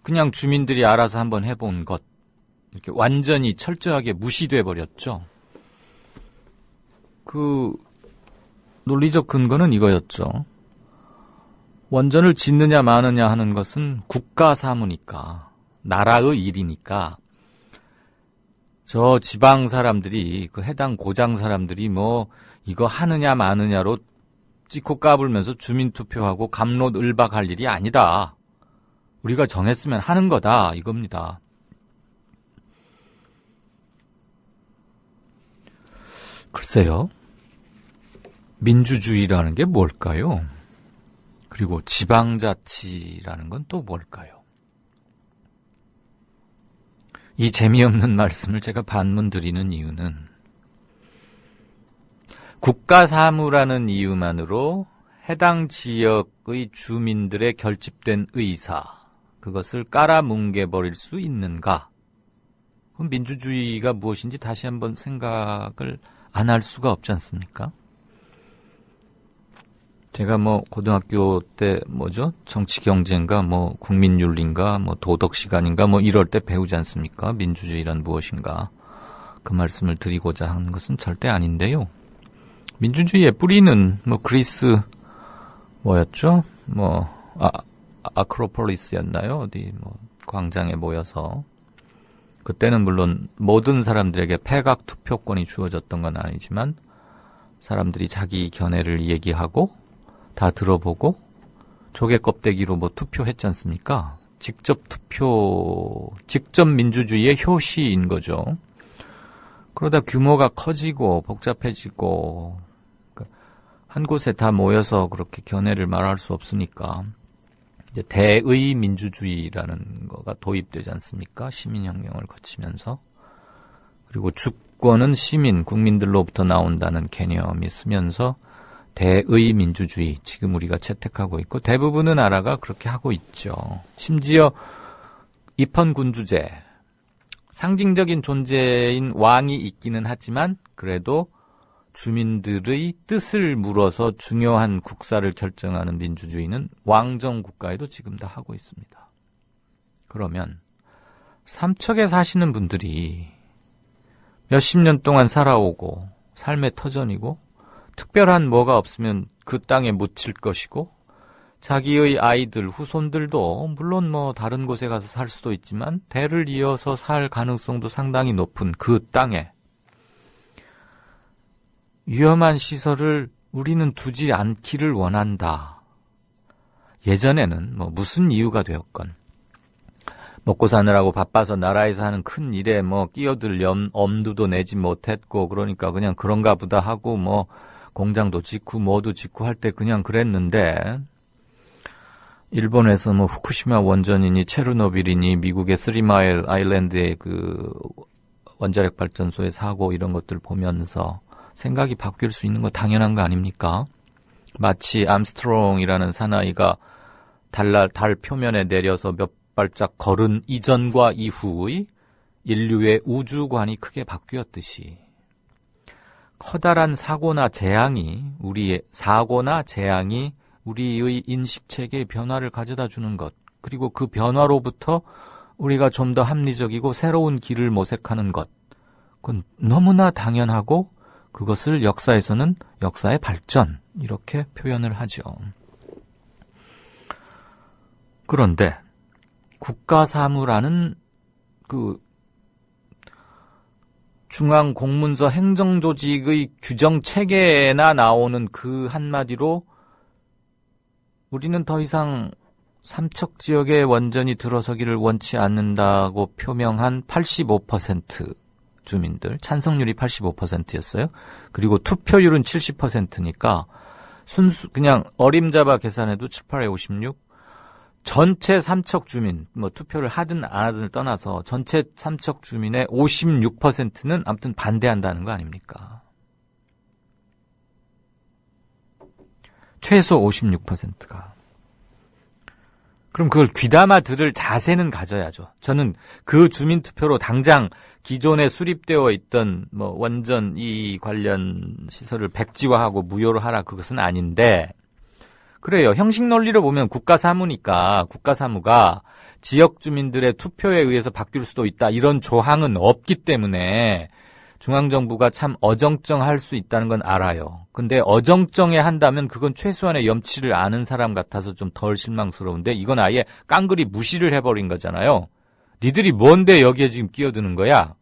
그냥 주민들이 알아서 한번 해본 것, 이렇게 완전히 철저하게 무시돼 버렸죠. 그 논리적 근거는 이거였죠. 원전을 짓느냐 마느냐 하는 것은 국가 사무니까, 나라의 일이니까 저 지방 사람들이, 그 해당 고장 사람들이 이거 하느냐 마느냐로 찍고 까불면서 주민투표하고 갑론을박할 일이 아니다. 우리가 정했으면 하는 거다, 이겁니다. 글쎄요. 민주주의라는 게 뭘까요? 그리고 지방자치라는 건 또 뭘까요? 이 재미없는 말씀을 제가 반문 드리는 이유는 국가사무라는 이유만으로 해당 지역의 주민들의 결집된 의사, 그것을 깔아뭉개버릴 수 있는가? 그럼 민주주의가 무엇인지 다시 한번 생각을 안 할 수가 없지 않습니까? 제가 고등학교 때 정치 경제인가 국민윤리인가 도덕 시간인가 이럴 때 배우지 않습니까? 민주주의란 무엇인가? 그 말씀을 드리고자 하는 것은 절대 아닌데요. 민주주의의 뿌리는 그리스 뭐였죠? 아크로폴리스였나요? 어디 광장에 모여서 그때는 물론 모든 사람들에게 패각 투표권이 주어졌던 건 아니지만 사람들이 자기 견해를 얘기하고 다 들어보고 조개 껍데기로 투표했지 않습니까? 직접 민주주의의 효시인 거죠. 그러다 규모가 커지고 복잡해지고 한 곳에 다 모여서 그렇게 견해를 말할 수 없으니까 이제 대의 민주주의라는 거가 도입되지 않습니까? 시민혁명을 거치면서. 그리고 주권은 국민들로부터 나온다는 개념이 쓰면서 대의 민주주의, 지금 우리가 채택하고 있고 대부분의 나라가 그렇게 하고 있죠. 심지어 입헌군주제, 상징적인 존재인 왕이 있기는 하지만 그래도 주민들의 뜻을 물어서 중요한 국사를 결정하는 민주주의는 왕정 국가에도 지금 다 하고 있습니다. 그러면 삼척에 사시는 분들이 몇십 년 동안 살아오고 삶의 터전이고 특별한 뭐가 없으면 그 땅에 묻힐 것이고 자기의 아이들, 후손들도 물론 다른 곳에 가서 살 수도 있지만 대를 이어서 살 가능성도 상당히 높은 그 땅에 위험한 시설을 우리는 두지 않기를 원한다. 예전에는 무슨 이유가 되었건 먹고 사느라고 바빠서 나라에서 하는 큰 일에 끼어들 엄두도 내지 못했고 그러니까 그냥 그런가 보다 하고 공장도 짓고 뭐도 짓고 할 때 그냥 그랬는데 일본에서 후쿠시마 원전이니 체르노빌이니 미국의 쓰리마일 아일랜드의 그 원자력 발전소의 사고 이런 것들 보면서 생각이 바뀔 수 있는 거 당연한 거 아닙니까? 마치 암스트롱이라는 사나이가 달 표면에 내려서 몇 발짝 걸은 이전과 이후의 인류의 우주관이 크게 바뀌었듯이 커다란 사고나 재앙이 우리의 인식체계의 변화를 가져다 주는 것, 그리고 그 변화로부터 우리가 좀 더 합리적이고 새로운 길을 모색하는 것, 그건 너무나 당연하고 그것을 역사에서는 역사의 발전 이렇게 표현을 하죠. 그런데 국가사무라는 그 중앙공문서 행정조직의 규정체계에나 나오는 그 한마디로 우리는 더 이상 삼척 지역에 원전이 들어서기를 원치 않는다고 표명한 85% 주민들, 찬성률이 85%였어요. 그리고 투표율은 70%니까 그냥 어림잡아 계산해도 7, 8에 56, 전체 삼척 주민, 투표를 하든 안 하든을 떠나서 전체 삼척 주민의 56%는 아무튼 반대한다는 거 아닙니까? 최소 56%가. 그럼 그걸 귀담아 들을 자세는 가져야죠. 저는 그 주민 투표로 당장 기존에 수립되어 있던 원전 이 관련 시설을 백지화하고 무효로 하라 그것은 아닌데, 그래요. 형식 논리로 보면 국가사무니까 국가사무가 지역 주민들의 투표에 의해서 바뀔 수도 있다 이런 조항은 없기 때문에 중앙정부가 참 어정쩡할 수 있다는 건 알아요. 근데 어정쩡해 한다면 그건 최소한의 염치를 아는 사람 같아서 좀 덜 실망스러운데 이건 아예 깡그리 무시를 해버린 거잖아요. 니들이 뭔데 여기에 지금 끼어드는 거야?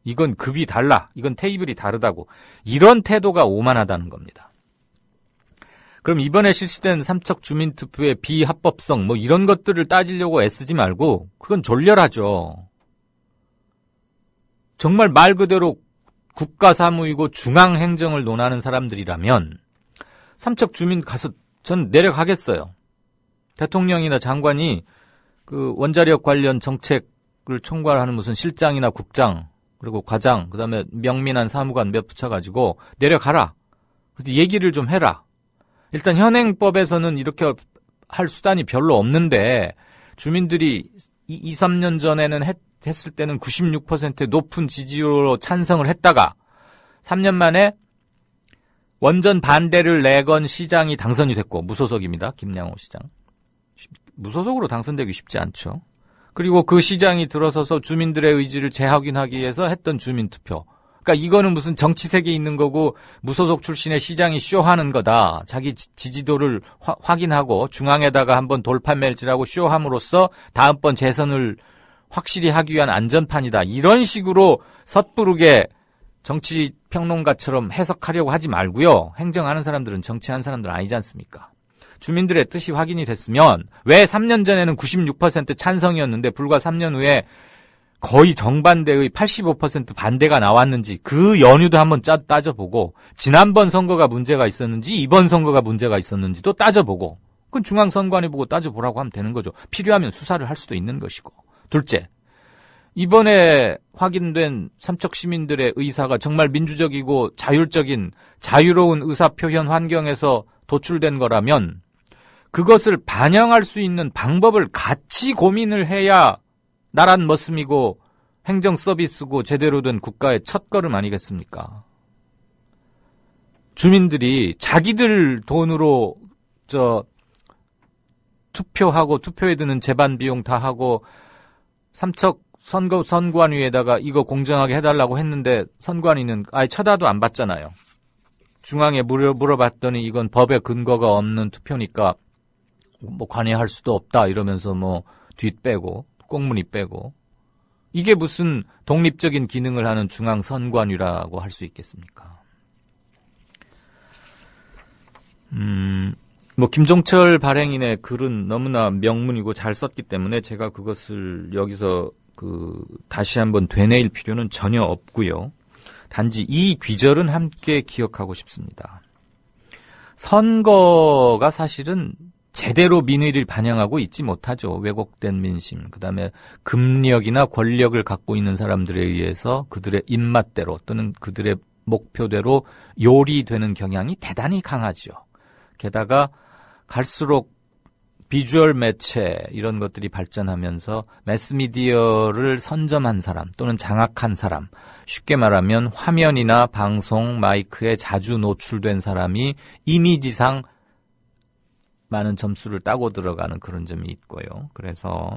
이건 급이 달라. 이건 테이블이 다르다고. 이런 태도가 오만하다는 겁니다. 그럼 이번에 실시된 삼척 주민투표의 비합법성 이런 것들을 따지려고 애쓰지 말고 그건 졸렬하죠. 정말 말 그대로 국가사무이고 중앙행정을 논하는 사람들이라면 삼척 주민 가서 전 내려가겠어요. 대통령이나 장관이 그 원자력 관련 정책을 총괄하는 무슨 실장이나 국장 그리고 과장 그다음에 명민한 사무관 몇 붙여가지고 내려가라. 얘기를 좀 해라. 일단 현행법에서는 이렇게 할 수단이 별로 없는데 주민들이 2, 3년 전에는 했을 때는 96%의 높은 지지율로 찬성을 했다가 3년 만에 원전 반대를 내건 시장이 당선이 됐고 무소속입니다. 김양호 시장. 무소속으로 당선되기 쉽지 않죠. 그리고 그 시장이 들어서서 주민들의 의지를 재확인하기 위해서 했던 주민투표. 그러니까 이거는 무슨 정치색이 있는 거고 무소속 출신의 시장이 쇼하는 거다. 자기 지지도를 확인하고 중앙에다가 한번 돌판매질하고 쇼함으로써 다음번 재선을 확실히 하기 위한 안전판이다. 이런 식으로 섣부르게 정치평론가처럼 해석하려고 하지 말고요. 행정하는 사람들은 정치하는 사람들은 아니지 않습니까? 주민들의 뜻이 확인이 됐으면 왜 3년 전에는 96% 찬성이었는데 불과 3년 후에 거의 정반대의 85% 반대가 나왔는지 그 연유도 한번 따져보고 지난번 선거가 문제가 있었는지 이번 선거가 문제가 있었는지도 따져보고 그건 중앙선관위 보고 따져보라고 하면 되는 거죠. 필요하면 수사를 할 수도 있는 것이고. 둘째, 이번에 확인된 삼척 시민들의 의사가 정말 민주적이고 자율적인 자유로운 의사표현 환경에서 도출된 거라면 그것을 반영할 수 있는 방법을 같이 고민을 해야 나란 머슴이고 행정 서비스고 제대로 된 국가의 첫걸음 아니겠습니까? 주민들이 자기들 돈으로 투표하고 투표에 드는 재반 비용 다 하고 삼척 선관위에다가 이거 공정하게 해달라고 했는데 선관위는 아예 쳐다도 안 봤잖아요. 중앙에 물어봤더니 이건 법에 근거가 없는 투표니까 뭐 관여할 수도 없다 이러면서 뭐 뒷빼고 꽁무니 빼고 이게 무슨 독립적인 기능을 하는 중앙선관위라고 할 수 있겠습니까? 뭐 김종철 발행인의 글은 너무나 명문이고 잘 썼기 때문에 제가 그것을 여기서 다시 한번 되뇌일 필요는 전혀 없고요. 단지 이 귀절은 함께 기억하고 싶습니다. 선거가 사실은 제대로 민의를 반영하고 있지 못하죠. 왜곡된 민심, 그다음에 금력이나 권력을 갖고 있는 사람들에 의해서 그들의 입맛대로 또는 그들의 목표대로 요리되는 경향이 대단히 강하죠. 게다가 갈수록 비주얼 매체 이런 것들이 발전하면서 매스미디어를 선점한 사람 또는 장악한 사람, 쉽게 말하면 화면이나 방송, 마이크에 자주 노출된 사람이 이미지상 많은 점수를 따고 들어가는 그런 점이 있고요. 그래서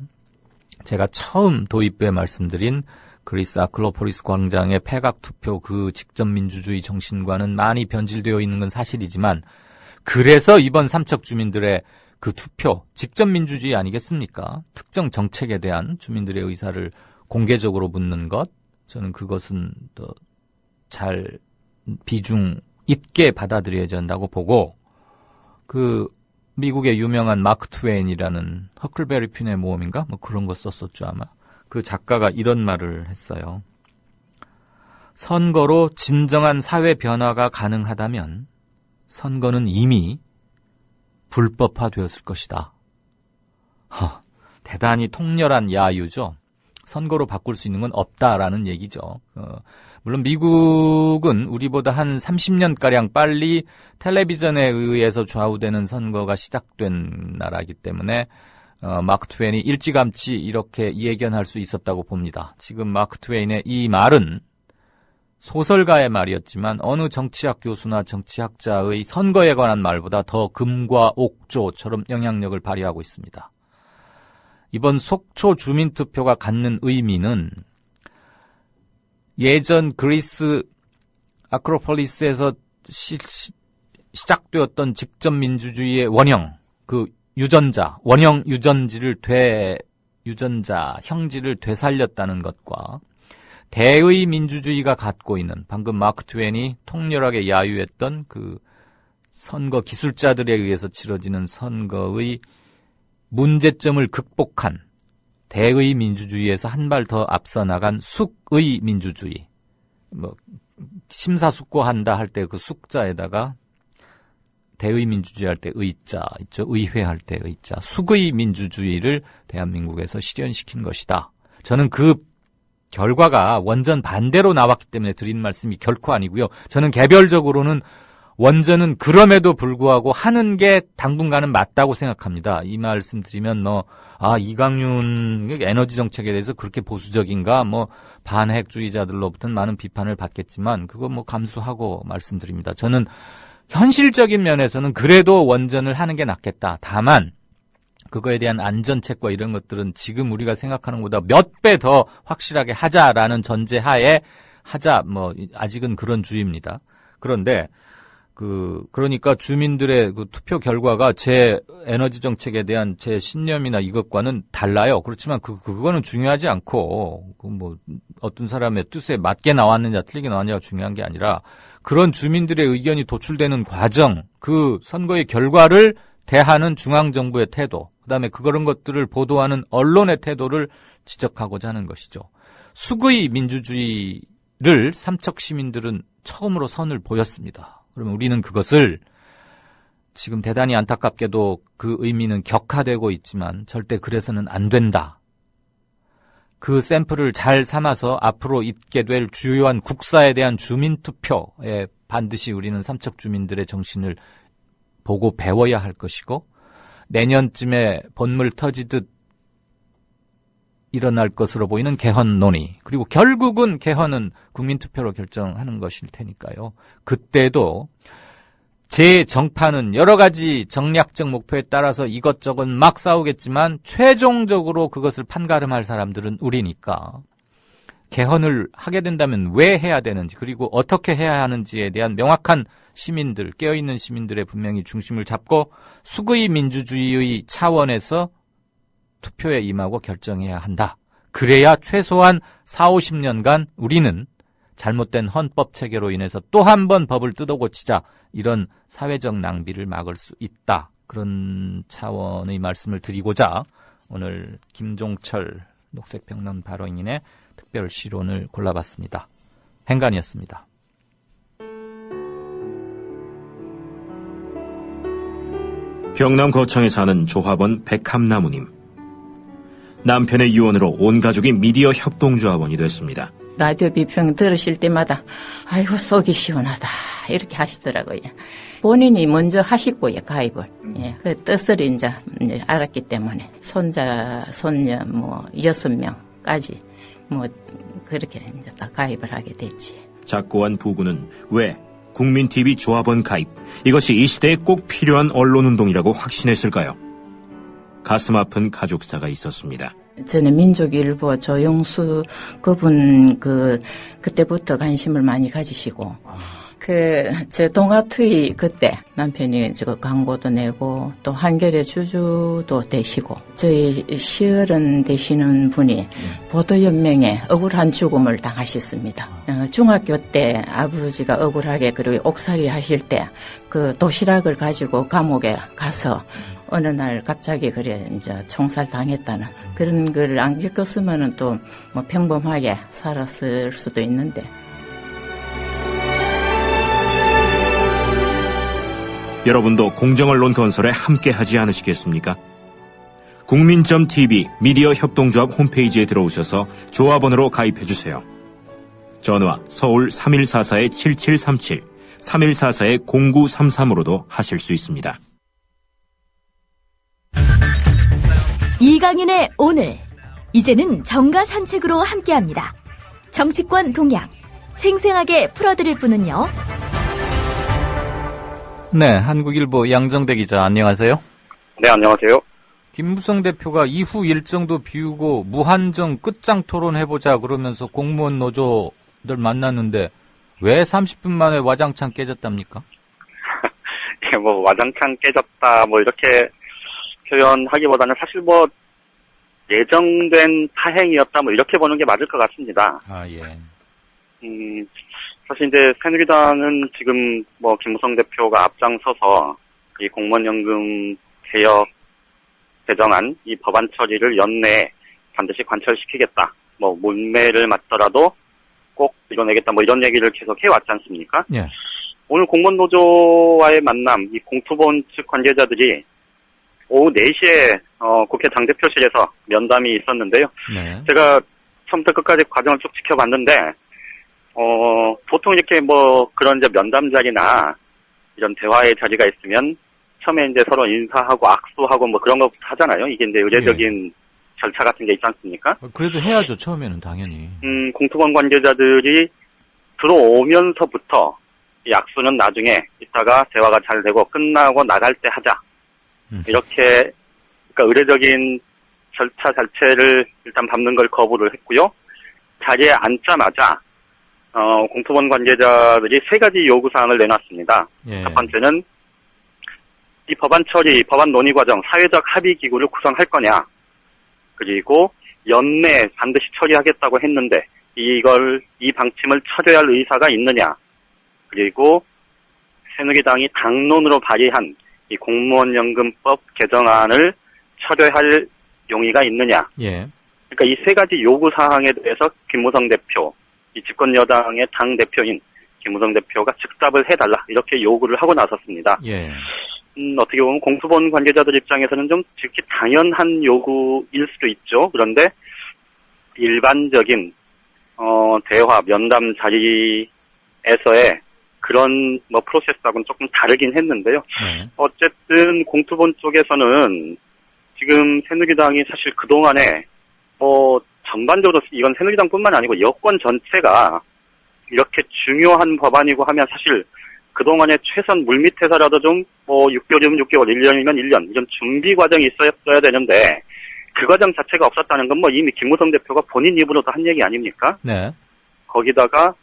제가 처음 도입부에 말씀드린 그리스 아크로폴리스 광장의 폐각투표 그 직접민주주의 정신과는 많이 변질되어 있는 건 사실이지만 그래서 이번 삼척 주민들의 그 투표, 직접민주주의 아니겠습니까? 특정 정책에 대한 주민들의 의사를 공개적으로 묻는 것, 저는 그것은 더 잘 비중 있게 받아들여야 한다고 보고 미국의 유명한 마크 트웨인이라는 허클베리 핀의 모험인가? 뭐 그런 거 썼었죠, 아마. 그 작가가 이런 말을 했어요. 선거로 진정한 사회 변화가 가능하다면 선거는 이미 불법화되었을 것이다. 대단히 통렬한 야유죠. 선거로 바꿀 수 있는 건 없다라는 얘기죠. 물론 미국은 우리보다 한 30년가량 빨리 텔레비전에 의해서 좌우되는 선거가 시작된 나라이기 때문에 마크 트웨인이 일찌감치 이렇게 예견할 수 있었다고 봅니다. 지금 마크 트웨인의 이 말은 소설가의 말이었지만 어느 정치학 교수나 정치학자의 선거에 관한 말보다 더 금과 옥조처럼 영향력을 발휘하고 있습니다. 이번 속초 주민투표가 갖는 의미는 예전 그리스 아크로폴리스에서 시작되었던 직접민주주의의 원형, 원형 유전자 형질을 되살렸다는 것과 대의 민주주의가 갖고 있는 방금 마크 트웨인이 통렬하게 야유했던 그 선거 기술자들에 의해서 치러지는 선거의 문제점을 극복한 대의 민주주의에서 한 발 더 앞서 나간 숙의 민주주의. 심사숙고한다 할 때 그 숙자에다가 대의민주주의 할 때 의자 있죠. 의회할 때 의자. 수의 민주주의를 대한민국에서 실현시킨 것이다. 저는 그 결과가 원전 반대로 나왔기 때문에 드린 말씀이 결코 아니고요. 저는 개별적으로는 원전은 그럼에도 불구하고 하는 게 당분간은 맞다고 생각합니다. 이 말씀 드리면 이강윤 에너지 정책에 대해서 그렇게 보수적인가 반핵주의자들로부터는 많은 비판을 받겠지만 그거 감수하고 말씀드립니다. 저는 현실적인 면에서는 그래도 원전을 하는 게 낫겠다. 다만 그거에 대한 안전책과 이런 것들은 지금 우리가 생각하는 것보다 몇 배 더 확실하게 하자라는 전제하에 아직은 그런 주의입니다. 그런데 그러니까 주민들의 그 투표 결과가 제 에너지 정책에 대한 제 신념이나 이것과는 달라요. 그렇지만 그거는 중요하지 않고, 어떤 사람의 뜻에 맞게 나왔느냐, 틀리게 나왔느냐가 중요한 게 아니라, 그런 주민들의 의견이 도출되는 과정, 그 선거의 결과를 대하는 중앙정부의 태도, 그 다음에 그런 것들을 보도하는 언론의 태도를 지적하고자 하는 것이죠. 수의 민주주의를 삼척 시민들은 처음으로 선을 보였습니다. 그러면 우리는 그것을 지금 대단히 안타깝게도 그 의미는 격화되고 있지만 절대 그래서는 안 된다. 그 샘플을 잘 삼아서 앞으로 있게 될 주요한 국사에 대한 주민투표에 반드시 우리는 삼척 주민들의 정신을 보고 배워야 할 것이고 내년쯤에 본물 터지듯 일어날 것으로 보이는 개헌 논의, 그리고 결국은 개헌은 국민투표로 결정하는 것일 테니까요. 그때도 제 정파는 여러 가지 정략적 목표에 따라서 이것저것 막 싸우겠지만 최종적으로 그것을 판가름할 사람들은 우리니까 개헌을 하게 된다면 왜 해야 되는지, 그리고 어떻게 해야 하는지에 대한 명확한 시민들, 깨어있는 시민들의 분명히 중심을 잡고 수의 민주주의의 차원에서 투표에 임하고 결정해야 한다. 그래야 최소한 40-50년간 우리는 잘못된 헌법 체계로 인해서 또 한 번 법을 뜯어고치자 이런 사회적 낭비를 막을 수 있다. 그런 차원의 말씀을 드리고자 오늘 김종철 녹색평론 발언인의 특별 시론을 골라봤습니다. 행간이었습니다. 경남 거창에 사는 조합원 백함나무님. 남편의 유언으로 온 가족이 미디어 협동조합원이 됐습니다. 라디오 비평 들으실 때마다 아이고 속이 시원하다 이렇게 하시더라고요. 본인이 먼저 하시고요, 가입을. 예, 그 뜻을 이제 알았기 때문에 손자, 손녀 6명까지 그렇게 이제 다 가입을 하게 됐지. 작고한 부부는 왜 국민TV 조합원 가입, 이것이 이 시대에 꼭 필요한 언론운동이라고 확신했을까요? 가슴 아픈 가족사가 있었습니다. 저는 민족일보 조영수 그분 그때부터 관심을 많이 가지시고 제 동아투이 그때 남편이 광고도 내고 또 한겨레 주주도 되시고 저희 시어른 되시는 분이 보도연맹에 억울한 죽음을 당하셨습니다. 중학교 때 아버지가 억울하게 그리고 옥살이 하실 때 그 도시락을 가지고 감옥에 가서 어느 날 갑자기 이제 총살 당했다는 그런 걸 안 겪었으면은 또 평범하게 살았을 수도 있는데. 여러분도 공정언론 건설에 함께하지 않으시겠습니까? 국민.tv 미디어 협동조합 홈페이지에 들어오셔서 조합원으로 가입해주세요. 전화 서울 3144-7737, 3144-0933으로도 하실 수 있습니다. 이강인의 오늘, 이제는 정가 산책으로 함께합니다. 정치권 동향 생생하게 풀어드릴 분은요. 네, 한국일보 양정대 기자 안녕하세요. 네, 안녕하세요. 김무성 대표가 이후 일정도 비우고 무한정 끝장 토론해보자 그러면서 공무원 노조들 만났는데 왜 30분 만에 와장창 깨졌답니까? 예, 와장창 깨졌다 이렇게 표현하기보다는 사실 예정된 파행이었다 이렇게 보는 게 맞을 것 같습니다. 아, 예. 사실 이제 새누리당은 지금 김무성 대표가 앞장서서 이 공무원연금 개혁 개정안 이 법안 처리를 연내에 반드시 관철시키겠다. 문매를 맞더라도 꼭 이뤄내겠다 뭐 이런 얘기를 계속 해왔지 않습니까? 예. 오늘 공무원노조와의 만남, 이 공투본 측 관계자들이 오후 4시에 국회 당대표실에서 면담이 있었는데요. 네. 제가 처음부터 끝까지 과정을 쭉 지켜봤는데 보통 이렇게 뭐 그런 이제 면담 자리나 이런 대화의 자리가 있으면 처음에 이제 서로 인사하고 악수하고 뭐 그런 것부터 하잖아요. 이게 이제 의례적인 절차 같은 게 있지 않습니까? 그래도 해야죠. 처음에는 당연히. 공투본 관계자들이 들어오면서부터 이 악수는 나중에 이따가 대화가 잘 되고 끝나고 나갈 때 하자. 이렇게 그러니까 의례적인 절차 자체를 일단 밟는 걸 거부를 했고요. 자리에 앉자마자 공투본 관계자들이 3가지 요구사항을 내놨습니다. 예. 첫 번째는 이 법안 처리, 법안 논의 과정, 사회적 합의 기구를 구성할 거냐. 그리고 연내 반드시 처리하겠다고 했는데 이 방침을 철회할 의사가 있느냐. 그리고 새누리당이 당론으로 발의한 이 공무원연금법 개정안을 철회할 용의가 있느냐. 예. 그러니까 이 3가지 요구사항에 대해서 김무성 대표, 이 집권여당의 당대표인 김무성 대표가 즉답을 해달라. 이렇게 요구를 하고 나섰습니다. 예. 어떻게 보면 공수본 관계자들 입장에서는 좀 지극히 당연한 요구일 수도 있죠. 그런데 일반적인 대화, 면담 자리에서의 그런 뭐 프로세스하고는 조금 다르긴 했는데요. 어쨌든 공투본 쪽에서는 지금 새누리당이 사실 그동안에 전반적으로 이건 새누리당뿐만 아니고 여권 전체가 이렇게 중요한 법안이고 하면 사실 그동안에 최선 물밑에서라도 좀 6개월이면 6개월, 1년이면 1년 이런 준비 과정이 있었어야 되는데 그 과정 자체가 없었다는 건 이미 김무성 대표가 본인 입으로도 한 얘기 아닙니까? 네. 거기다가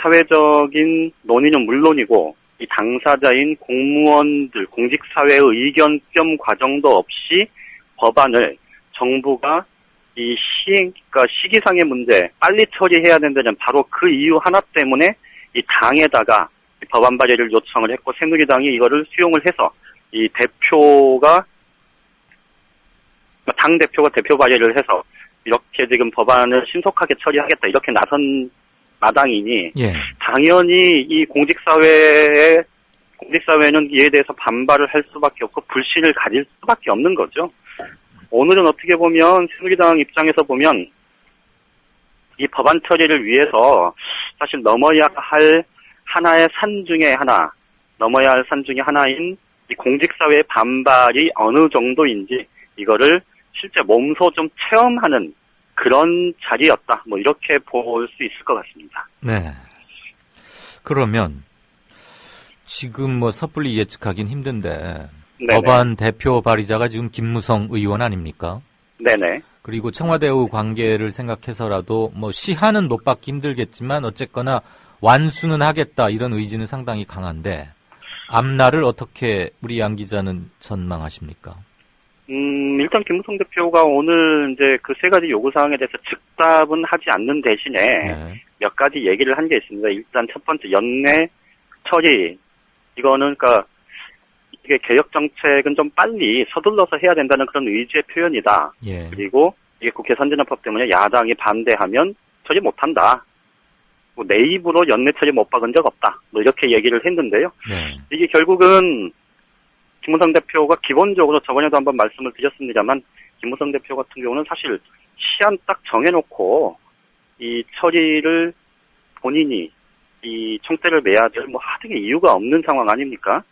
사회적인 논의는 물론이고 이 당사자인 공무원들, 공직사회의 의견 겸 과정도 없이 법안을 정부가 이 그러니까 시기상의 문제 빨리 처리해야 된다는 바로 그 이유 하나 때문에 이 당에다가 이 법안 발의를 요청을 했고 새누리당이 이거를 수용을 해서 이 대표가 당 대표가 대표 발의를 해서 이렇게 지금 법안을 신속하게 처리하겠다 이렇게 나선 마당이니 예. 당연히 이 공직사회는 이에 대해서 반발을 할 수밖에 없고 불신을 가질 수밖에 없는 거죠. 오늘은 어떻게 보면 새누리당 입장에서 보면 이 법안 처리를 위해서 사실 넘어야 할 하나의 산 중에 하나, 넘어야 할 산 중에 하나인 이 공직사회의 반발이 어느 정도인지 이거를 실제 몸소 좀 체험하는 그런 자리였다. 이렇게 볼 수 있을 것 같습니다. 네. 그러면 지금 섣불리 예측하긴 힘든데 네네. 법안 대표 발의자가 지금 김무성 의원 아닙니까? 네네. 그리고 청와대의 관계를 생각해서라도 시한은 못 받기 힘들겠지만 어쨌거나 완수는 하겠다 이런 의지는 상당히 강한데 앞날을 어떻게 우리 양 기자는 전망하십니까? 일단 김무성 대표가 오늘 이제 그 3가지 요구사항에 대해서 즉답은 하지 않는 대신에 몇 가지 얘기를 한 게 있습니다. 일단 첫 번째 연내 처리. 이거는 그러니까 이게 개혁 정책은 좀 빨리 서둘러서 해야 된다는 그런 의지의 표현이다. 예. 그리고 이게 국회 선진화법 때문에 야당이 반대하면 처리 못한다. 내 입으로 연내 처리 못 박은 적 없다. 이렇게 얘기를 했는데요. 네. 이게 결국은 김무성 대표가 기본적으로 저번에도 한번 말씀을 드렸습니다만 김무성 대표 같은 경우는 사실 시한 딱 정해놓고 이 처리를 본인이 이 총대를 매야 될 하등의 이유가 없는 상황 아닙니까?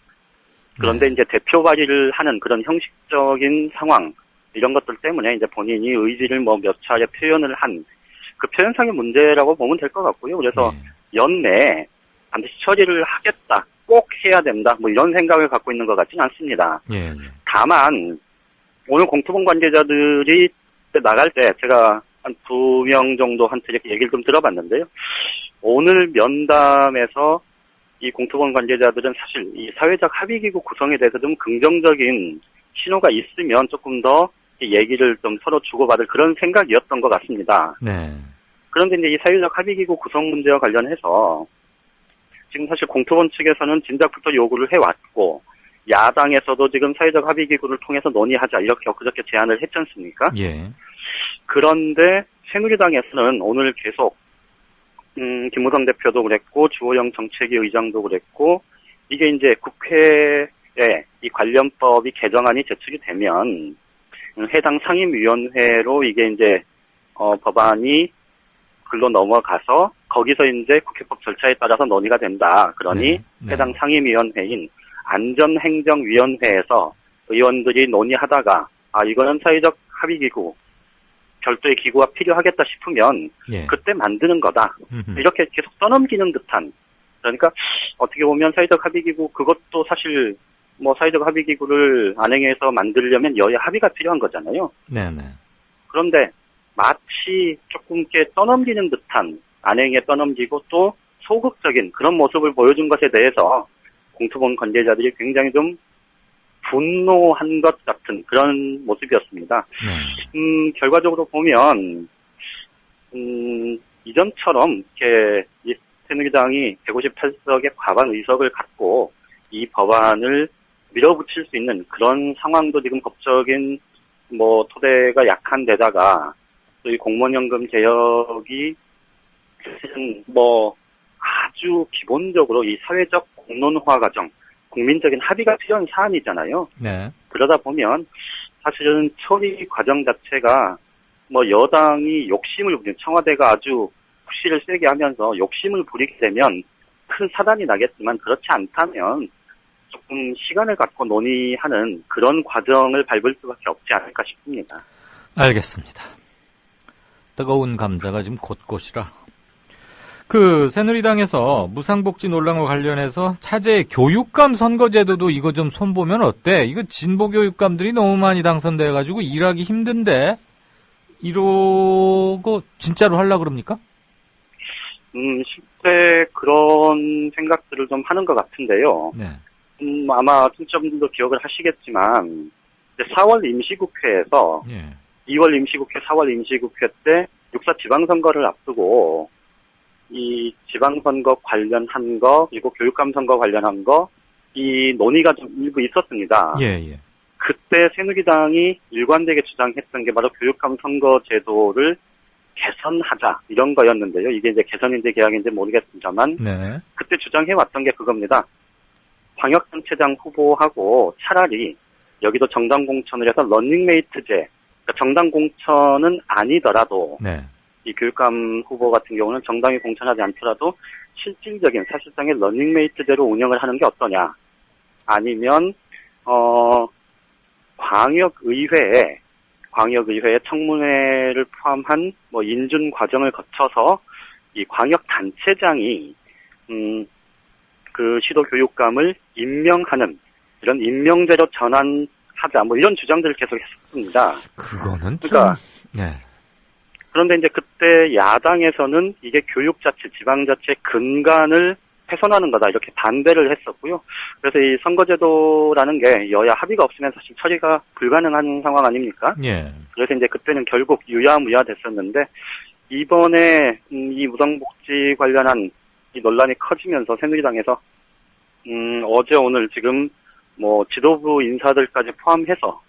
그런데 이제 대표 발의를 하는 그런 형식적인 상황 이런 것들 때문에 이제 본인이 의지를 몇 차례 표현을 한 그 표현상의 문제라고 보면 될 것 같고요. 그래서 연내에 반드시 처리를 하겠다. 꼭 해야 된다. 이런 생각을 갖고 있는 것 같지는 않습니다. 예. 다만 오늘 공투본 관계자들이 나갈 때 제가 한 2명 정도 한테 이렇게 얘기를 좀 들어봤는데요. 오늘 면담에서 이 공투본 관계자들은 사실 이 사회적 합의기구 구성에 대해서 좀 긍정적인 신호가 있으면 조금 더 얘기를 좀 서로 주고받을 그런 생각이었던 것 같습니다. 네. 그런데 이제 이 사회적 합의기구 구성 문제와 관련해서 지금 사실 공투본 측에서는 진작부터 요구를 해왔고 야당에서도 지금 사회적 합의기구를 통해서 논의하자 이렇게 엊그저께 제안을 했지 않습니까? 예. 그런데 새누리당에서는 오늘 계속 김무성 대표도 그랬고, 주호영 정책위 의장도 그랬고, 이게 이제 국회에 이 관련법이 개정안이 제출이 되면, 해당 상임위원회로 이게 이제, 법안이 글로 넘어가서, 거기서 이제 국회법 절차에 따라서 논의가 된다. 그러니, 해당 상임위원회인 안전행정위원회에서 의원들이 논의하다가, 이거는 사회적 합의기구, 별도의 기구가 필요하겠다 싶으면 그때 만드는 거다. 이렇게 계속 떠넘기는 듯한. 그러니까 어떻게 보면 사회적 합의기구 그것도 사실 뭐 사회적 합의기구를 안행해서 만들려면 여야 합의가 필요한 거잖아요. 네네. 그런데 마치 조금 이렇게 떠넘기는 듯한 안행에 떠넘기고 또 소극적인 그런 모습을 보여준 것에 대해서 공투본 관계자들이 굉장히 좀 분노한 것 같은 그런 모습이었습니다. 결과적으로 보면, 이전처럼, 이렇게, 새누리당이 158석의 과반 의석을 갖고 이 법안을 밀어붙일 수 있는 그런 상황도 지금 법적인, 토대가 약한 데다가, 또 이 공무원연금 개혁이, 사실은 아주 기본적으로 이 사회적 공론화 과정, 국민적인 합의가 필요한 사안이잖아요. 네. 그러다 보면 사실은 처리 과정 자체가 여당이 욕심을 부리는 청와대가 아주 푸시를 세게 하면서 욕심을 부리게 되면 큰 사단이 나겠지만 그렇지 않다면 조금 시간을 갖고 논의하는 그런 과정을 밟을 수밖에 없지 않을까 싶습니다. 알겠습니다. 뜨거운 감자가 지금 곳곳이라. 새누리당에서 무상복지 논란과 관련해서 차제의 교육감 선거제도도 이거 좀 손보면 어때? 이거 진보 교육감들이 너무 많이 당선돼가지고 일하기 힘든데, 이러고 진짜로 하려고 그럽니까? 실제 그런 생각들을 좀 하는 것 같은데요. 네. 아마 청취자분들도 기억을 하시겠지만, 4월 임시국회에서, 2월 임시국회, 4월 임시국회 때 6.4 지방선거를 앞두고, 이 지방선거 관련한 거, 그리고 교육감 선거 관련한 거, 이 논의가 좀 일부 있었습니다. 예. 그때 새누리당이 일관되게 주장했던 게 바로 교육감 선거 제도를 개선하자, 이런 거였는데요. 이게 이제 개선인지 개혁인지 모르겠습니다만, 네. 그때 주장해왔던 게 그겁니다. 광역단체장 후보하고 차라리 여기도 정당 공천을 해서 런닝메이트제, 그러니까 정당 공천은 아니더라도, 네. 이 교육감 후보 같은 경우는 정당이 공천하지 않더라도 실질적인 사실상의 런닝메이트제로 운영을 하는 게 어떠냐. 아니면 광역의회에 청문회를 포함한 인준 과정을 거쳐서 이 광역단체장이 그 시도 교육감을 임명하는 이런 임명제로 전환하자 이런 주장들을 계속 했었습니다. 그거는 그러니까 네. 그런데 이제 그때 야당에서는 이게 교육자치, 지방자치의 근간을 훼손하는 거다 이렇게 반대를 했었고요. 그래서 이 선거제도라는 게 여야 합의가 없으면 사실 처리가 불가능한 상황 아닙니까? 예. 그래서 이제 그때는 결국 유야무야 됐었는데 이번에 이 무상복지 관련한 이 논란이 커지면서 새누리당에서 어제 오늘 지금 지도부 인사들까지 포함해서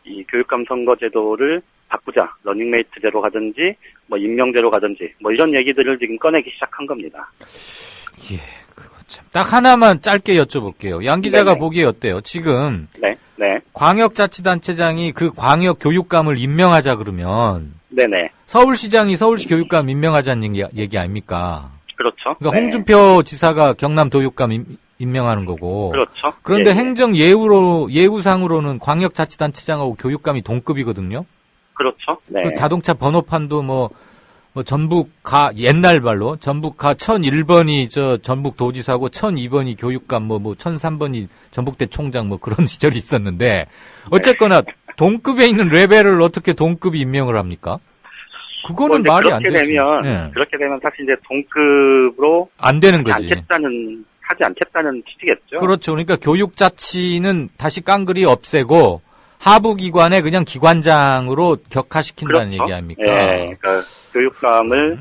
이 교육감 선거제도를 바꾸자. 러닝메이트제로 가든지, 임명제로 가든지, 이런 얘기들을 지금 꺼내기 시작한 겁니다. 예, 그거 참. 딱 하나만 짧게 여쭤볼게요. 양 기자가 네네. 보기에 어때요? 지금. 네. 광역자치단체장이 그 광역 교육감을 임명하자 그러면. 네네. 서울시장이 서울시 교육감 임명하자는 얘기 아닙니까? 그렇죠. 그러니까 네. 홍준표 지사가 경남 교육감 임명하는 거고. 그렇죠. 그런데 예, 예. 행정 예우상으로는 광역자치단체장하고 교육감이 동급이거든요. 그렇죠. 네. 그 자동차 번호판도 전북가 옛날 말로 전북가 1001번이 전북도지사고 1002번이 교육감 1003번이 전북대 총장 그런 시절이 있었는데 어쨌거나 동급에 있는 레벨을 어떻게 동급이 임명을 합니까? 그거는 말이 안 되지. 그렇게 되면 사실 이제 동급으로 안 되는 거지. 하지 않겠다는 취지겠죠. 그렇죠. 그러니까 교육자치는 다시 깡그리 없애고 하부기관의 그냥 기관장으로 격하시킨다는 그렇죠. 얘기 아닙니까? 예, 그러니까 교육감을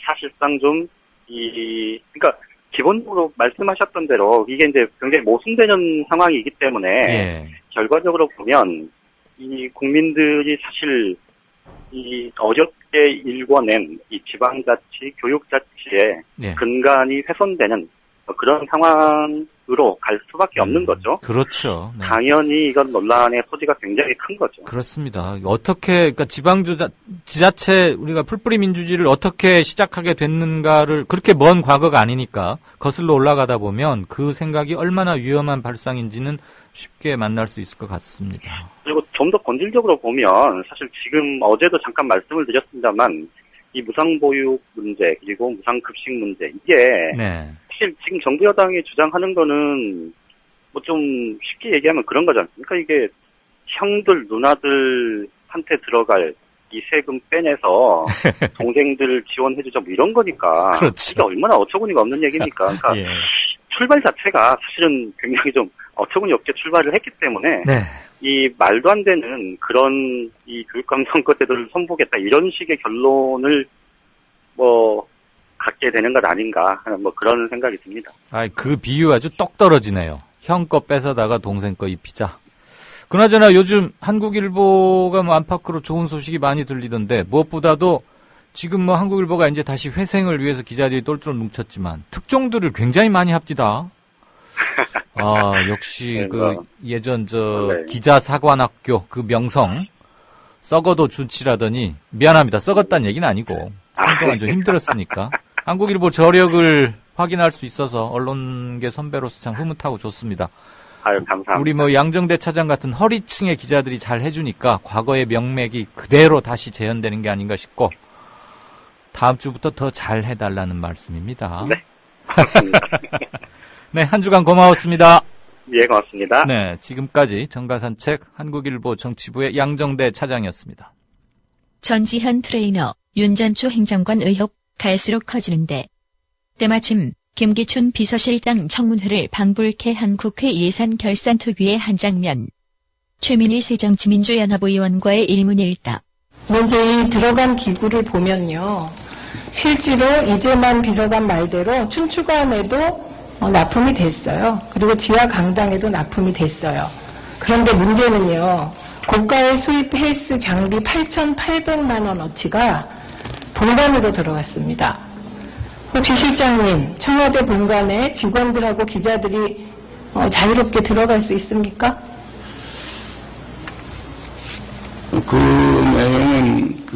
사실상 그러니까 기본적으로 말씀하셨던 대로 이게 이제 굉장히 모순되는 상황이기 때문에 결과적으로 보면 이 국민들이 사실 어렵게 일궈낸 이 지방자치, 교육자치의 예. 근간이 훼손되는 그런 상황으로 갈 수밖에 없는 거죠. 그렇죠. 네. 당연히 이건 논란의 소지가 굉장히 큰 거죠. 그렇습니다. 어떻게, 그러니까 지자체, 우리가 풀뿌리 민주주의를 어떻게 시작하게 됐는가를 그렇게 먼 과거가 아니니까 거슬러 올라가다 보면 그 생각이 얼마나 위험한 발상인지는 쉽게 만날 수 있을 것 같습니다. 그리고 좀 더 본질적으로 보면 사실 지금 어제도 잠깐 말씀을 드렸습니다만 이 무상보육 문제 그리고 무상급식 문제 이게 네. 사실 지금 정부 여당이 주장하는 거는 뭐 좀 쉽게 얘기하면 그런 거지 않습니까? 이게 형들 누나들한테 들어갈 이 세금 빼내서 동생들 지원해주자 뭐 이런 거니까 그렇죠. 이게 얼마나 어처구니가 없는 얘기입니까? 그러니까 예. 출발 자체가 사실은 굉장히 좀 어처구니 없게 출발을 했기 때문에 네. 이 말도 안 되는 그런 이 교육감성거 제도를 선보겠다 이런 식의 결론을 뭐 갖게 되는 것 아닌가 하는 뭐 그런 생각이 듭니다. 그 비유 아주 똑 떨어지네요. 형 거 뺏어다가 동생 거 입히자. 그나저나 요즘 한국일보가 뭐 안팎으로 좋은 소식이 많이 들리던데 무엇보다도 지금 뭐 한국일보가 이제 다시 회생을 위해서 기자들이 똘똘 뭉쳤지만 특종들을 굉장히 많이 합디다. 역시 네, 그 예전 네. 기자사관학교 그 명성 썩어도 준치라더니 미안합니다. 썩었다는 얘기는 아니고 한동안 좀 힘들었으니까 한국일보 저력을 확인할 수 있어서 언론계 선배로서 참 흐뭇하고 좋습니다. 아유, 감사합니다. 우리 뭐 양정대 차장 같은 허리층의 기자들이 잘 해주니까 과거의 명맥이 그대로 다시 재현되는 게 아닌가 싶고 다음 주부터 더 잘 해달라는 말씀입니다. 네. 고맙습니다. 네, 한 주간 고마웠습니다. 예, 고맙습니다. 네, 지금까지 정가산책 한국일보 정치부의 양정대 차장이었습니다. 전지현 트레이너, 윤전추 행정관 의혹 갈수록 커지는데 때마침 김기춘 비서실장 청문회를 방불케 한 국회 예산결산특위의 한 장면. 최민희 새정치민주연합 의원과의 일문일답. 먼저 이 들어간 기구를 보면요. 실제로 이재만 비서관 말대로 춘추관에도 납품이 됐어요. 그리고 지하 강당에도 납품이 됐어요. 그런데 문제는요. 고가의 수입 헬스 장비 8,800만 원어치가 본관으로 들어갔습니다. 혹시 실장님, 청와대 본관에 직원들하고 기자들이 자유롭게 들어갈 수 있습니까? 그 내용은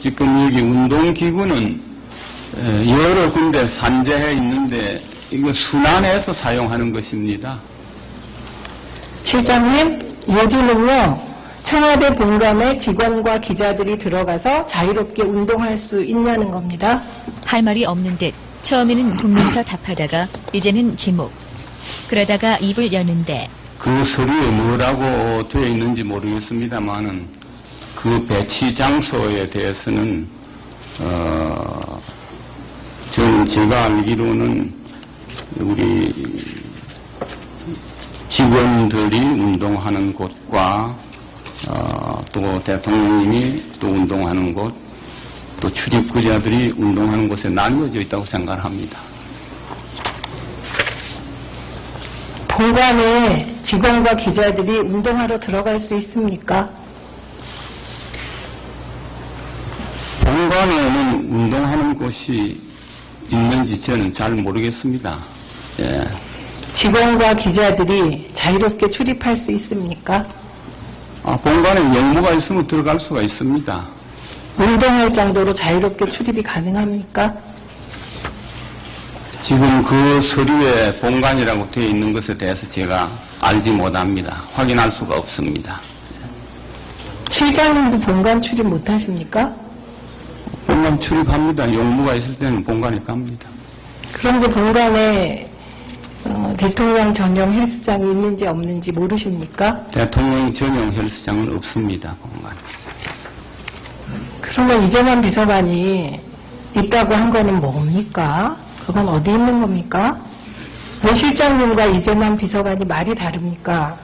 지금 여기 운동기구는 여러 군데 산재해 있는데 이거 순환해서 사용하는 것입니다. 실장님, 요즘은요. 청와대 본관에 직원과 기자들이 들어가서 자유롭게 운동할 수 있냐는 겁니다. 할 말이 없는 듯 처음에는 독문서 답하다가 이제는 제목. 그러다가 입을 여는데 그 서류에 뭐라고 되어 있는지 모르겠습니다만은 그 배치 장소에 대해서는 제가 알기로는 우리 직원들이 운동하는 곳과 또 대통령님이 또 운동하는 곳, 또 출입구자들이 운동하는 곳에 나뉘어져 있다고 생각합니다. 본관에 직원과 기자들이 운동하러 들어갈 수 있습니까? 본관에는 운동하는 곳이 있는지 저는 잘 모르겠습니다. 예. 직원과 기자들이 자유롭게 출입할 수 있습니까? 본관에 영무가 있으면 들어갈 수가 있습니다. 운동할 정도로 자유롭게 출입이 가능합니까? 지금 그 서류에 본관이라고 되어 있는 것에 대해서 제가 알지 못합니다. 확인할 수가 없습니다. 실장님도 본관 출입 못하십니까? 본관 출입합니다. 용무가 있을 때는 본관에 갑니다. 그런데 본관에 대통령 전용 헬스장이 있는지 없는지 모르십니까? 대통령 전용 헬스장은 없습니다. 본관. 그러면 이재만 비서관이 있다고 한 거는 뭡니까? 그건 어디 있는 겁니까? 왜 실장님과 이재만 비서관이 말이 다릅니까?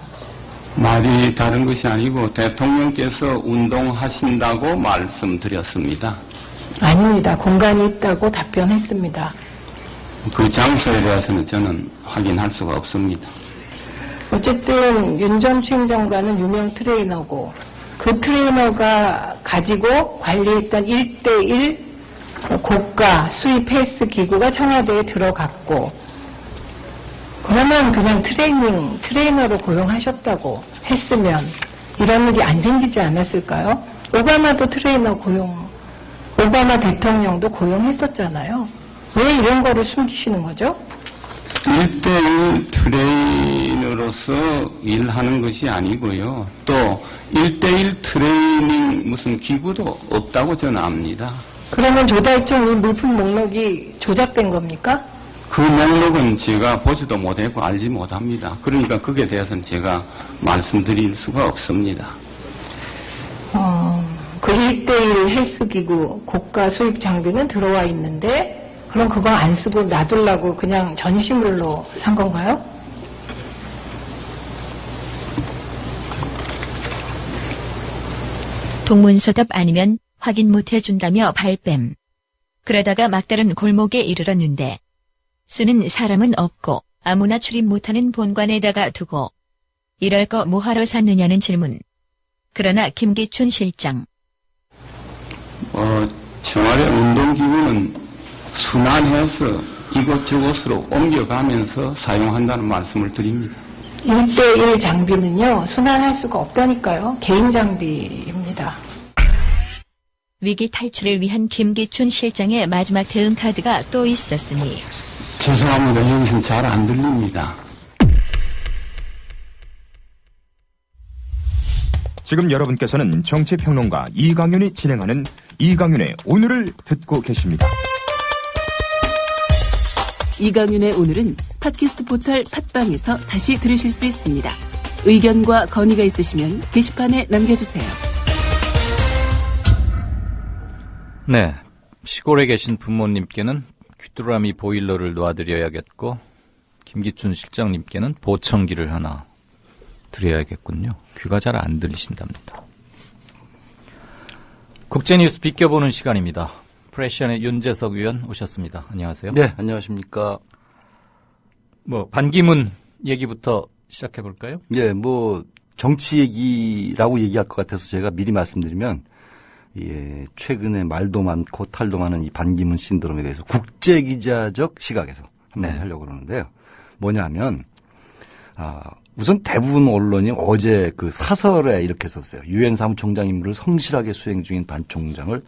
말이 다른 것이 아니고 대통령께서 운동하신다고 말씀드렸습니다. 아닙니다. 공간이 있다고 답변했습니다. 그 장소에 대해서는 저는 확인할 수가 없습니다. 어쨌든 윤 전 행정관은 유명 트레이너고 그 트레이너가 가지고 관리했던 1대1 고가 수입 헬스 기구가 청와대에 들어갔고, 그러면 그냥 트레이너로 고용하셨다고 했으면 이런 일이 안 생기지 않았을까요? 오바마도 오바마 대통령도 고용했었잖아요. 왜 이런 거를 숨기시는 거죠? 1대1 트레이너로서 일하는 것이 아니고요. 또 1대1 트레이닝 무슨 기구도 없다고 저는 압니다. 그러면 조달청 이 물품 목록이 조작된 겁니까? 그 목록은 제가 보지도 못하고 알지 못합니다. 그러니까 거기에 대해서는 제가 말씀드릴 수가 없습니다. 그 1대1 헬스기구 고가 수입 장비는 들어와 있는데 그럼 그거 안 쓰고 놔두려고 그냥 전시물로 산 건가요? 동문서답 아니면 확인 못 해준다며 발뺌. 그러다가 막다른 골목에 이르렀는데 쓰는 사람은 없고 아무나 출입 못하는 본관에다가 두고 이럴 거 뭐하러 샀느냐는 질문. 그러나 김기춘 실장. 청와대 운동기구는 순환해서 이곳저곳으로 옮겨가면서 사용한다는 말씀을 드립니다. 1대1 장비는요, 순환할 수가 없다니까요. 개인 장비입니다. 위기 탈출을 위한 김기춘 실장의 마지막 대응 카드가 또 있었으니. 죄송합니다. 여기서는 잘 안 들립니다. 지금 여러분께서는 정치평론가 이강윤이 진행하는 이강윤의 오늘을 듣고 계십니다. 이강윤의 오늘은 팟캐스트 포털 팟빵에서 다시 들으실 수 있습니다. 의견과 건의가 있으시면 게시판에 남겨주세요. 네, 시골에 계신 부모님께는 귀뚜라미 보일러를 놔드려야겠고 김기춘 실장님께는 보청기를 하나 드려야겠군요. 귀가 잘 안 들리신답니다. 국제뉴스 비껴보는 시간입니다. 프레시안의 윤재석 위원 오셨습니다. 안녕하세요. 네, 안녕하십니까. 반기문 얘기부터 시작해볼까요? 네, 정치 얘기라고 얘기할 것 같아서 제가 미리 말씀드리면, 최근에 말도 많고 탈도 많은 이 반기문 신드롬에 대해서 국제기자적 시각에서 한번 하려고 그러는데요. 뭐냐면, 우선 대부분 언론이 어제 그 사설에 이렇게 썼어요. 유엔 사무총장 임무를 성실하게 수행 중인 반 총장을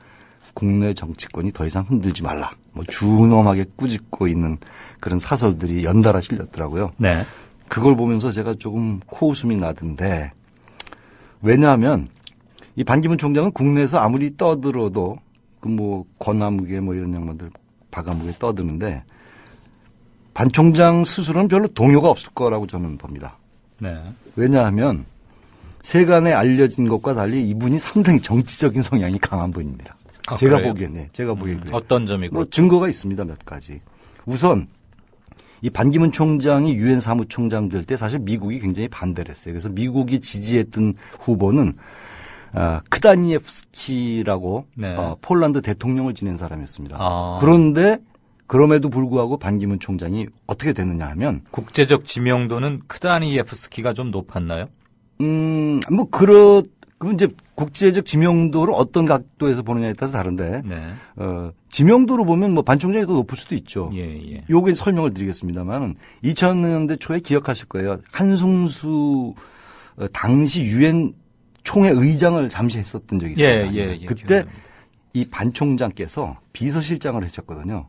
국내 정치권이 더 이상 흔들지 말라. 준엄하게 꾸짖고 있는 그런 사설들이 연달아 실렸더라고요. 네. 그걸 보면서 제가 조금 코웃음이 나던데, 왜냐하면 이 반기문 총장은 국내에서 아무리 떠들어도 권아무개 이런 양반들 박아무개 떠드는데 반 총장 스스로는 별로 동요가 없을 거라고 저는 봅니다. 네. 왜냐하면 세간에 알려진 것과 달리 이분이 상당히 정치적인 성향이 강한 분입니다. 제가 보기에는 그래요. 어떤 점이 그렇죠? 증거가 있습니다. 몇 가지. 우선 이 반기문 총장이 유엔 사무총장 될 때 사실 미국이 굉장히 반대를 했어요. 그래서 미국이 지지했던 후보는 크다니에프스키라고 폴란드 대통령을 지낸 사람이었습니다. 그런데 그럼에도 불구하고 반기문 총장이 어떻게 됐느냐 하면 국제적 지명도는 크다니에프스키가 좀 높았나요? 그럼 이제 국제적 지명도를 어떤 각도에서 보느냐에 따라서 다른데, 지명도로 보면 반 총장이 더 높을 수도 있죠. 요게 설명을 드리겠습니다만은 2000년대 초에 기억하실 거예요. 한승수 당시 유엔 총회 의장을 잠시 했었던 적이 있어요. 그때 이 반 총장께서 비서실장을 하셨거든요.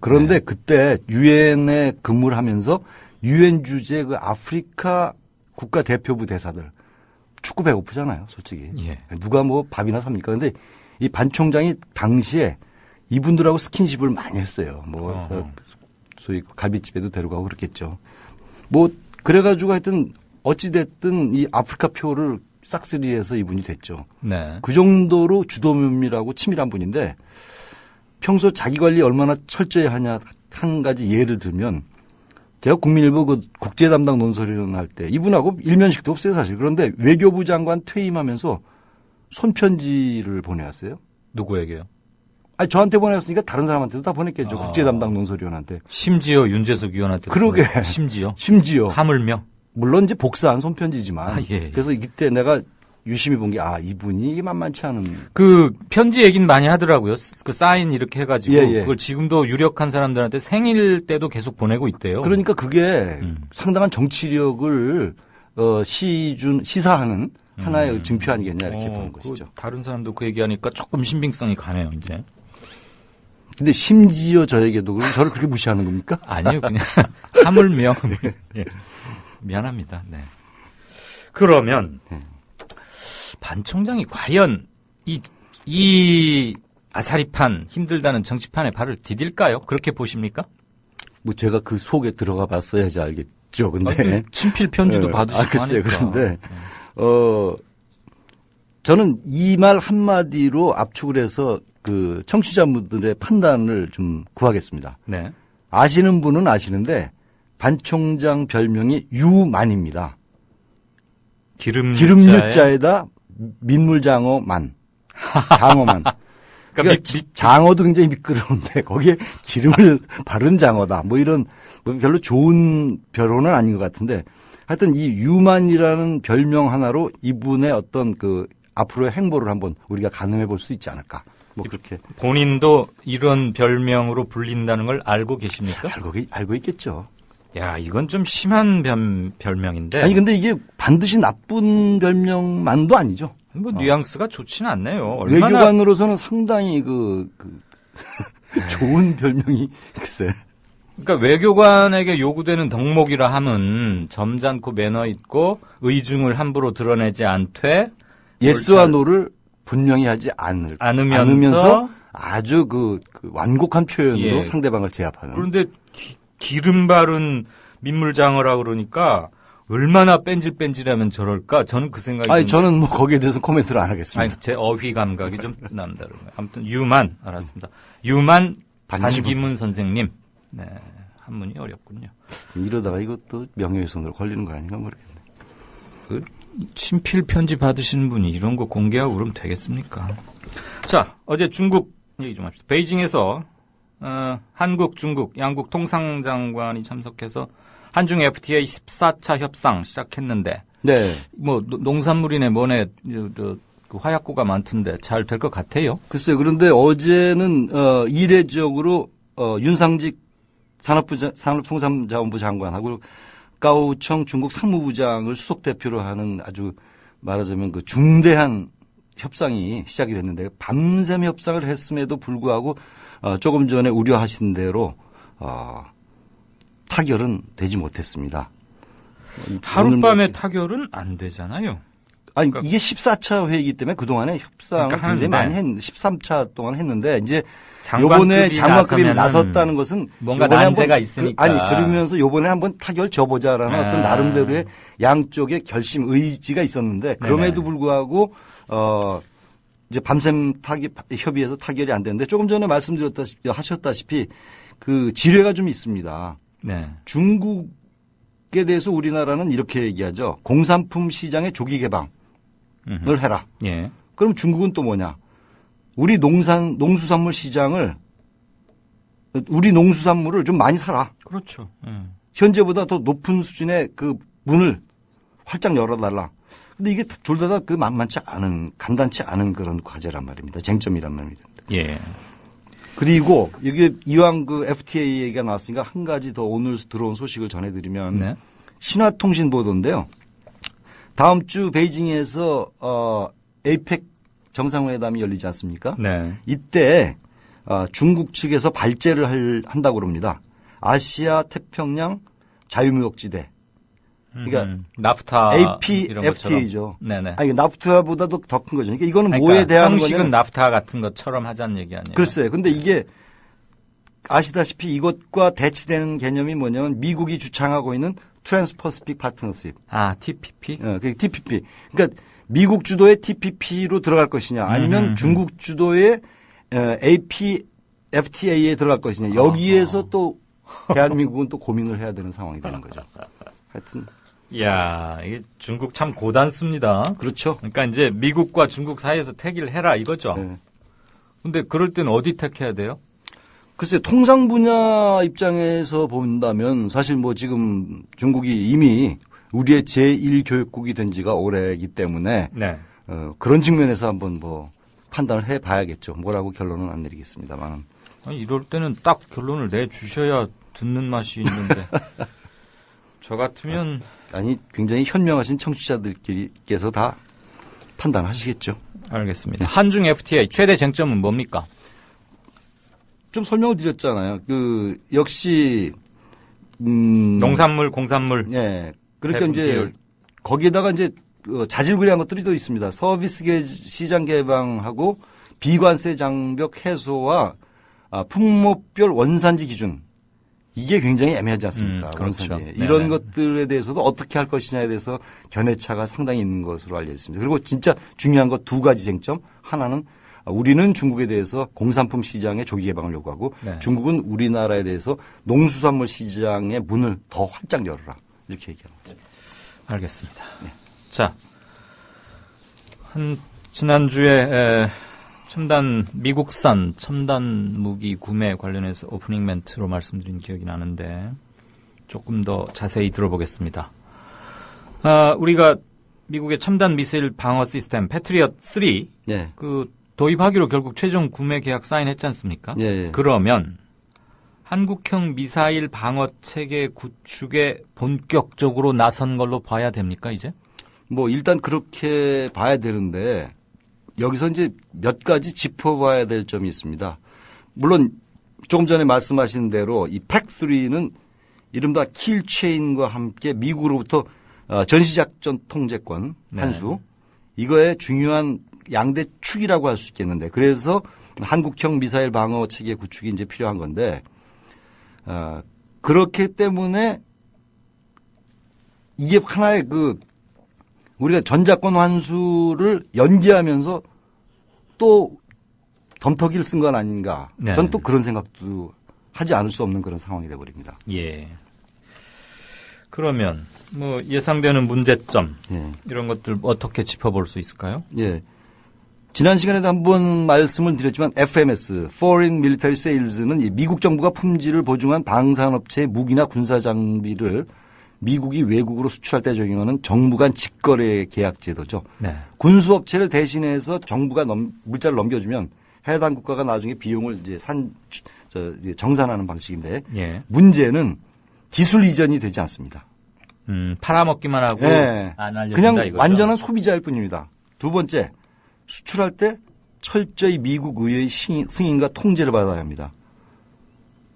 그런데 그때 유엔에 근무를 하면서 유엔 주재 그 아프리카 국가 대표부 대사들 축구 배고프잖아요, 솔직히. 누가 밥이나 삽니까? 근데 이 반 총장이 당시에 이분들하고 스킨십을 많이 했어요. 소위 갈비집에도 데려가고 그랬겠죠. 그래가지고 하여튼 어찌됐든 이 아프리카 표를 싹쓸이해서 이분이 됐죠. 네. 그 정도로 주도면밀하고 치밀한 분인데 평소 자기 관리 얼마나 철저히 하냐 한 가지 예를 들면 제가 국민일보 그 국제 담당 논설위원 할 때 이분하고 일면식도 없어요 사실. 그런데 외교부 장관 퇴임하면서 손편지를 보내왔어요. 누구에게요? 저한테 보내왔으니까 다른 사람한테도 다 보냈겠죠. 국제 담당 논설위원한테. 심지어 윤재석 위원한테. 그러게. 심지어. 하물며. 물론 물론 이제 복사한 손편지지만. 그래서 이때 내가 유심히 본 게 이분이 이게 만만치 않은 그 편지 얘기는 많이 하더라고요. 그 사인 이렇게 해가지고 예. 그걸 지금도 유력한 사람들한테 생일 때도 계속 보내고 있대요. 그러니까 그게 상당한 정치력을 시사하는 하나의 증표 아니겠냐 이렇게 보는 것이죠. 다른 사람도 그 얘기하니까 조금 신빙성이 가네요 이제. 근데 심지어 저에게도 그럼 저를 그렇게 무시하는 겁니까? 아니요, 그냥 하물며 예. 미안합니다. 네. 그러면 반 총장이 과연 이 아사리판 힘들다는 정치판에 발을 디딜까요? 그렇게 보십니까? 뭐 제가 그 속에 들어가 봤어야지 알겠죠. 근데 친필 편지도 받으시고 글쎄요. 하니까. 그런데 저는 이 말 한마디로 압축을 해서 그 청취자분들의 판단을 좀 구하겠습니다. 네. 아시는 분은 아시는데 반 총장 별명이 유만입니다. 기름유자에다 민물장어만. 장어만. 그러니까 장어도 굉장히 미끄러운데 거기에 기름을 바른 장어다. 뭐 이런 별로 좋은 별호는 아닌 것 같은데 하여튼 이 유만이라는 별명 하나로 이분의 어떤 그 앞으로의 행보를 한번 우리가 가늠해 볼 수 있지 않을까. 뭐 그렇게. 본인도 이런 별명으로 불린다는 걸 알고 계십니까? 알고 있겠죠. 야, 이건 좀 심한 별명인데. 아니 근데 이게 반드시 나쁜 별명만도 아니죠. 뭐 뉘앙스가 좋지는 않네요. 외교관으로서는 상당히 좋은 별명이 글쎄. 그러니까 외교관에게 요구되는 덕목이라 함은 점잖고 매너 있고 의중을 함부로 드러내지 않되 예스와 노를 분명히 하지 않으면서 아주 그 완곡한 표현으로 상대방을 제압하는. 그런데 기름 바른 민물장어라 그러니까 얼마나 뺀질뺀질하면 저럴까? 저는 그 생각이. 아니 저는 뭐 거기에 대해서 코멘트를 안 하겠습니다. 아니 제 어휘 감각이 좀 남다르네요. 아무튼 유만 알았습니다. 유만 반기문 선생님. 네, 한문이 어렵군요. 이러다가 이것도 명예훼손으로 걸리는 거 아닌가 모르겠네. 그 친필 편지 받으시는 분이 이런 거 공개하고 그러면 되겠습니까? 자, 어제 중국 얘기 좀 합시다. 베이징에서 한국, 중국, 양국 통상장관이 참석해서 한중 FTA 14차 협상 시작했는데, 네, 뭐 농산물이네 뭐네 그 화약고가 많던데 잘 될 것 같아요. 글쎄요. 그런데 어제는 이례적으로 윤상직 산업통상자원부 장관하고 가오청 중국 상무부장을 수석 대표로 하는 아주 말하자면 그 중대한 협상이 시작이 됐는데 밤샘 협상을 했음에도 불구하고 조금 전에 우려하신 대로 타결은 되지 못했습니다. 하룻밤에 타결은 안 되잖아요. 아니 이게 14차 회의이기 때문에 그동안에 협상을 굉장히 많이 13차 동안 했는데 이제 요번에 장관급이 나섰다는 것은 뭔가 난제가 있으니까. 그러면서 요번에 한번 타결 줘보자라는 어떤 나름대로의 양쪽의 결심 의지가 있었는데 그럼에도 불구하고 이제 밤샘 협의에서 타결이 안 되는데 조금 전에 하셨다시피 그 지뢰가 좀 있습니다. 네. 중국에 대해서 우리나라는 이렇게 얘기하죠. 공산품 시장의 조기 개방을 해라. 예. 그럼 중국은 또 뭐냐? 우리 농수산물 시장을 우리 농수산물을 좀 많이 사라. 그렇죠. 현재보다 더 높은 수준의 그 문을 활짝 열어달라. 근데 이게 둘 다 그 만만치 않은 간단치 않은 그런 과제란 말입니다. 쟁점이란 말입니다. 예. 그리고 이게 이왕 그 FTA 얘기가 나왔으니까 한 가지 더 오늘 들어온 소식을 전해드리면 네. 신화통신 보도인데요. 다음 주 베이징에서 에이펙 정상회담이 열리지 않습니까? 네. 이때 중국 측에서 발제를 한다고 그럽니다. 아시아 태평양 자유무역지대. 그러니까 나프타 APFTA죠. 네네. 아니 나프타보다도 더 큰 거죠. 그러니까 이거는 뭐에 대한 거냐면 형식은 나프타 같은 것처럼 하자는 얘기 아니에요? 글쎄요. 근데 이게 아시다시피 이것과 대치되는 개념이 뭐냐면 미국이 주창하고 있는 트랜스퍼시픽 파트너십. TPP? 그 TPP. 그러니까 미국 주도의 TPP로 들어갈 것이냐 아니면 중국 주도의 APFTA에 들어갈 것이냐. 여기에서 또 대한민국은 또 고민을 해야 되는 상황이 되는 거죠. 하여튼. 이야, 이게 중국 참 고단수입니다. 그렇죠. 그러니까 이제 미국과 중국 사이에서 택일 해라 이거죠. 네. 근데 그럴 때는 어디 택해야 돼요? 글쎄, 통상 분야 입장에서 본다면 사실 뭐 지금 중국이 이미 우리의 제1교육국이 된 지가 오래이기 때문에 네. 그런 측면에서 한번 뭐 판단을 해봐야겠죠. 뭐라고 결론은 안 내리겠습니다만. 아니, 이럴 때는 딱 결론을 내주셔야 듣는 맛이 있는데 저 같으면 아니 굉장히 현명하신 청취자들께서 다 판단하시겠죠. 알겠습니다. 한중 FTA 최대 쟁점은 뭡니까? 좀 설명을 드렸잖아요. 역시 농산물, 공산물. 네. 그러니까 이제 비율. 거기에다가 이제 자질구레한 것들이 또 있습니다. 서비스 시장 개방하고 비관세 장벽 해소와 품목별 원산지 기준. 이게 굉장히 애매하지 않습니까? 그렇죠. 원산지. 이런 것들에 대해서도 어떻게 할 것이냐에 대해서 견해차가 상당히 있는 것으로 알려져 있습니다. 그리고 진짜 중요한 것 두 가지 쟁점. 하나는 우리는 중국에 대해서 공산품 시장의 조기 개방을 요구하고 네. 중국은 우리나라에 대해서 농수산물 시장의 문을 더 활짝 열어라. 이렇게 얘기합니다. 알겠습니다. 네. 자, 지난주에 미국산 첨단 무기 구매 관련해서 오프닝 멘트로 말씀드린 기억이 나는데 조금 더 자세히 들어보겠습니다. 우리가 미국의 첨단 미사일 방어 시스템 패트리엇 3 네. 도입하기로 결국 최종 구매 계약 사인했지 않습니까? 네. 그러면 한국형 미사일 방어 체계 구축에 본격적으로 나선 걸로 봐야 됩니까, 이제? 뭐 일단 그렇게 봐야 되는데 여기서 이제 몇 가지 짚어봐야 될 점이 있습니다. 물론 조금 전에 말씀하신 대로 이 팩3는 이른바 킬체인과 함께 미국으로부터 전시작전 통제권 환수 이거의 중요한 양대 축이라고 할 수 있겠는데 그래서 한국형 미사일 방어 체계 구축이 이제 필요한 건데 그렇기 때문에 이게 하나의 우리가 전자권 환수를 연기하면서 또 덤터기를 쓴 건 아닌가. 네. 전 또 그런 생각도 하지 않을 수 없는 그런 상황이 돼버립니다. 예. 그러면 뭐 예상되는 문제점 이런 것들 어떻게 짚어볼 수 있을까요? 예. 지난 시간에도 한번 말씀을 드렸지만 FMS, Foreign Military Sales는 이 미국 정부가 품질을 보증한 방산업체의 무기나 군사 장비를 미국이 외국으로 수출할 때 적용하는 정부 간 직거래 계약 제도죠. 네. 군수업체를 대신해서 정부가 물자를 넘겨주면 해당 국가가 나중에 비용을 이제 정산하는 방식인데 예. 문제는 기술 이전이 되지 않습니다. 팔아먹기만 하고 네. 안 알려진다 그냥 이거죠. 완전한 소비자일 뿐입니다. 두 번째, 수출할 때 철저히 미국 의회의 승인과 통제를 받아야 합니다.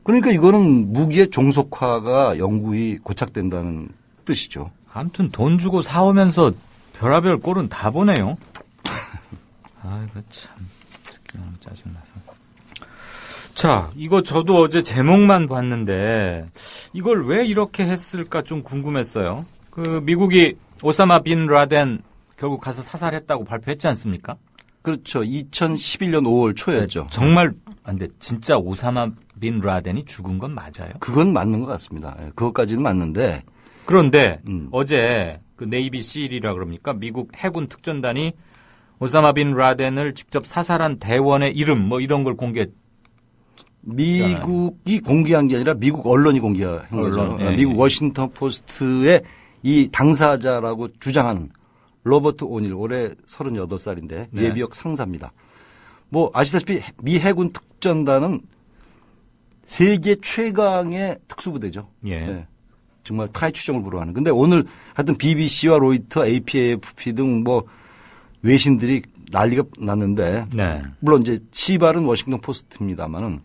그러니까 이거는 무기의 종속화가 영구히 고착된다는 뜻이죠. 아무튼 돈 주고 사오면서 별의별 꼴은 다 보네요. 아이고 참 짜증나서. 자, 이거 저도 어제 제목만 봤는데 이걸 왜 이렇게 했을까 좀 궁금했어요. 미국이 오사마 빈 라덴 결국 가서 사살했다고 발표했지 않습니까? 그렇죠. 2011년 5월 초였죠. 정말 근데 진짜 오사마 빈 라덴이 죽은 건 맞아요? 그건 맞는 것 같습니다. 그것까지는 맞는데. 그런데 어제 네이비 실이라 그럽니까? 미국 해군 특전단이 오사마 빈 라덴을 직접 사살한 대원의 이름 뭐 이런 걸 미국이 공개한 게 아니라 미국 언론이 공개한 거죠. 예, 미국 워싱턴 포스트의 이 당사자라고 주장한 로버트 오닐 올해 38살인데 네. 예비역 상사입니다. 뭐 아시다시피 미 해군 특전단은 세계 최강의 특수부대죠. 예. 네. 정말 타의 추종을 불허하는. 근데 오늘 하여튼 BBC와 로이터, AFP 등 뭐 외신들이 난리가 났는데 네. 물론 이제 시발은 워싱턴 포스트입니다만은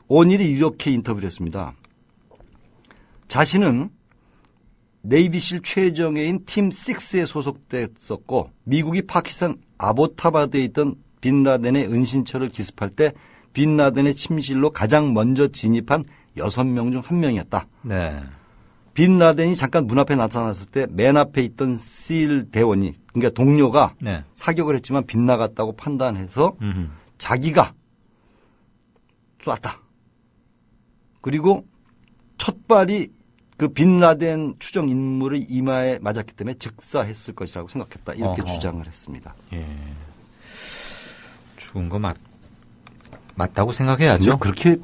오닐이 이렇게 인터뷰를 했습니다. 자신은 네이비실 최정예인 팀 6에 소속됐었고 미국이 파키스탄 아보타바드에 있던 빈라덴의 은신처를 기습할 때 빈라덴의 침실로 가장 먼저 진입한 6명 중 1명이었다. 네. 빈라덴이 잠깐 문 앞에 나타났을 때 맨 앞에 있던 실 대원이 그러니까 동료가 네. 사격을 했지만 빗나갔다고 판단해서 자기가 쐈다. 그리고 첫 발이 그 빈라덴 추정 인물의 이마에 맞았기 때문에 즉사했을 것이라고 생각했다. 이렇게 주장을 했습니다. 예. 죽은 거 맞다고 생각해야죠. 그렇게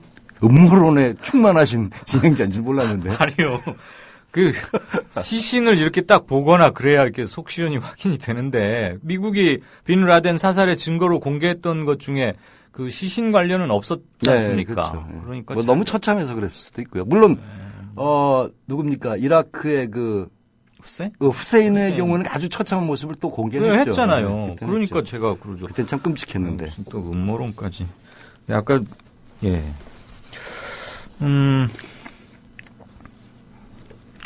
음모론에 충만하신 진행자인 줄 몰랐는데. 아니요. 그 시신을 이렇게 딱 보거나 그래야 이렇게 속 시원이 확인이 되는데 미국이 빈 라덴 사살의 증거로 공개했던 것 중에 그 시신 관련은 없었지 않습니까? 그렇죠. 그러니까 뭐 너무 처참해서 그랬을 수도 있고요. 물론 누굽니까? 이라크의 그 후세인의 경우는 아주 처참한 모습을 또 공개했죠. 했잖아요. 그러니까 했죠. 제가 그러죠. 그땐 참 끔찍했는데. 또 음모론까지. 아까 예.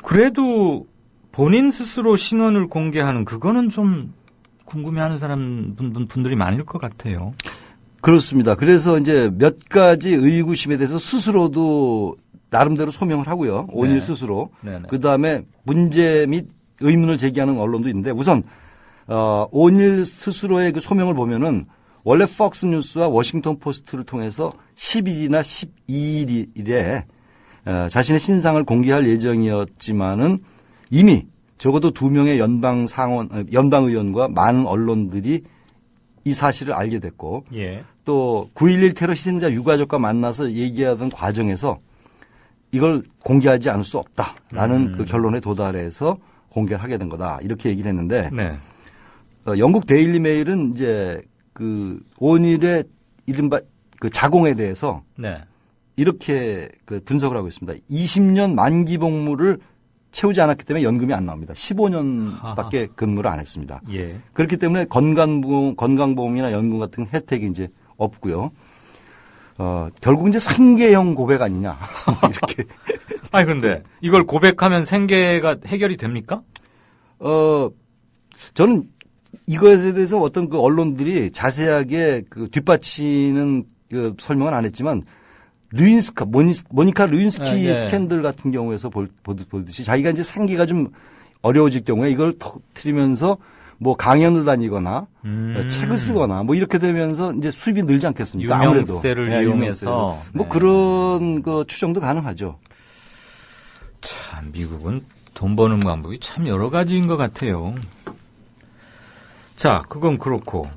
그래도 본인 스스로 신원을 공개하는 그거는 좀 궁금해하는 분들이 많을 것 같아요. 그렇습니다. 그래서 이제 몇 가지 의구심에 대해서 스스로도 나름대로 소명을 하고요. 오닐 스스로. 그 다음에 문제 및 의문을 제기하는 언론도 있는데 우선 오닐 스스로의 그 소명을 보면은 원래 폭스 뉴스와 워싱턴 포스트를 통해서 10일이나 12일에 자신의 신상을 공개할 예정이었지만은 이미 적어도 2명의 연방 의원과 많은 언론들이 이 사실을 알게 됐고 또 9.11 테러 희생자 유가족과 만나서 얘기하던 과정에서 이걸 공개하지 않을 수 없다라는 그 결론에 도달해서 공개를 하게 된 거다 이렇게 얘기를 했는데 영국 데일리 메일은 이제 그 오닐의 이른바 그 자공에 대해서 이렇게 그 분석을 하고 있습니다. 20년 만기 복무를 채우지 않았기 때문에 연금이 안 나옵니다. 15년밖에 근무를 안 했습니다. 그렇기 때문에 건강보험이나 연금 같은 혜택이 이제 없고요. 결국 이제 생계형 고백 아니냐 이렇게. 아니 그런데 이걸 고백하면 생계가 해결이 됩니까? 저는 이것에 대해서 어떤 그 언론들이 자세하게 그 뒷받치는 그 설명은 안 했지만 모니카 루인스키 스캔들 같은 경우에서 보듯이 자기가 이제 생계가 좀 어려워질 경우에 이걸 터뜨리면서 뭐 강연을 다니거나 책을 쓰거나 뭐 이렇게 되면서 이제 수입이 늘지 않겠습니까? 유명세를 이용해서 뭐 그런 그 추정도 가능하죠. 참 미국은 돈 버는 방법이 참 여러 가지인 것 같아요. 자, 그건 그렇고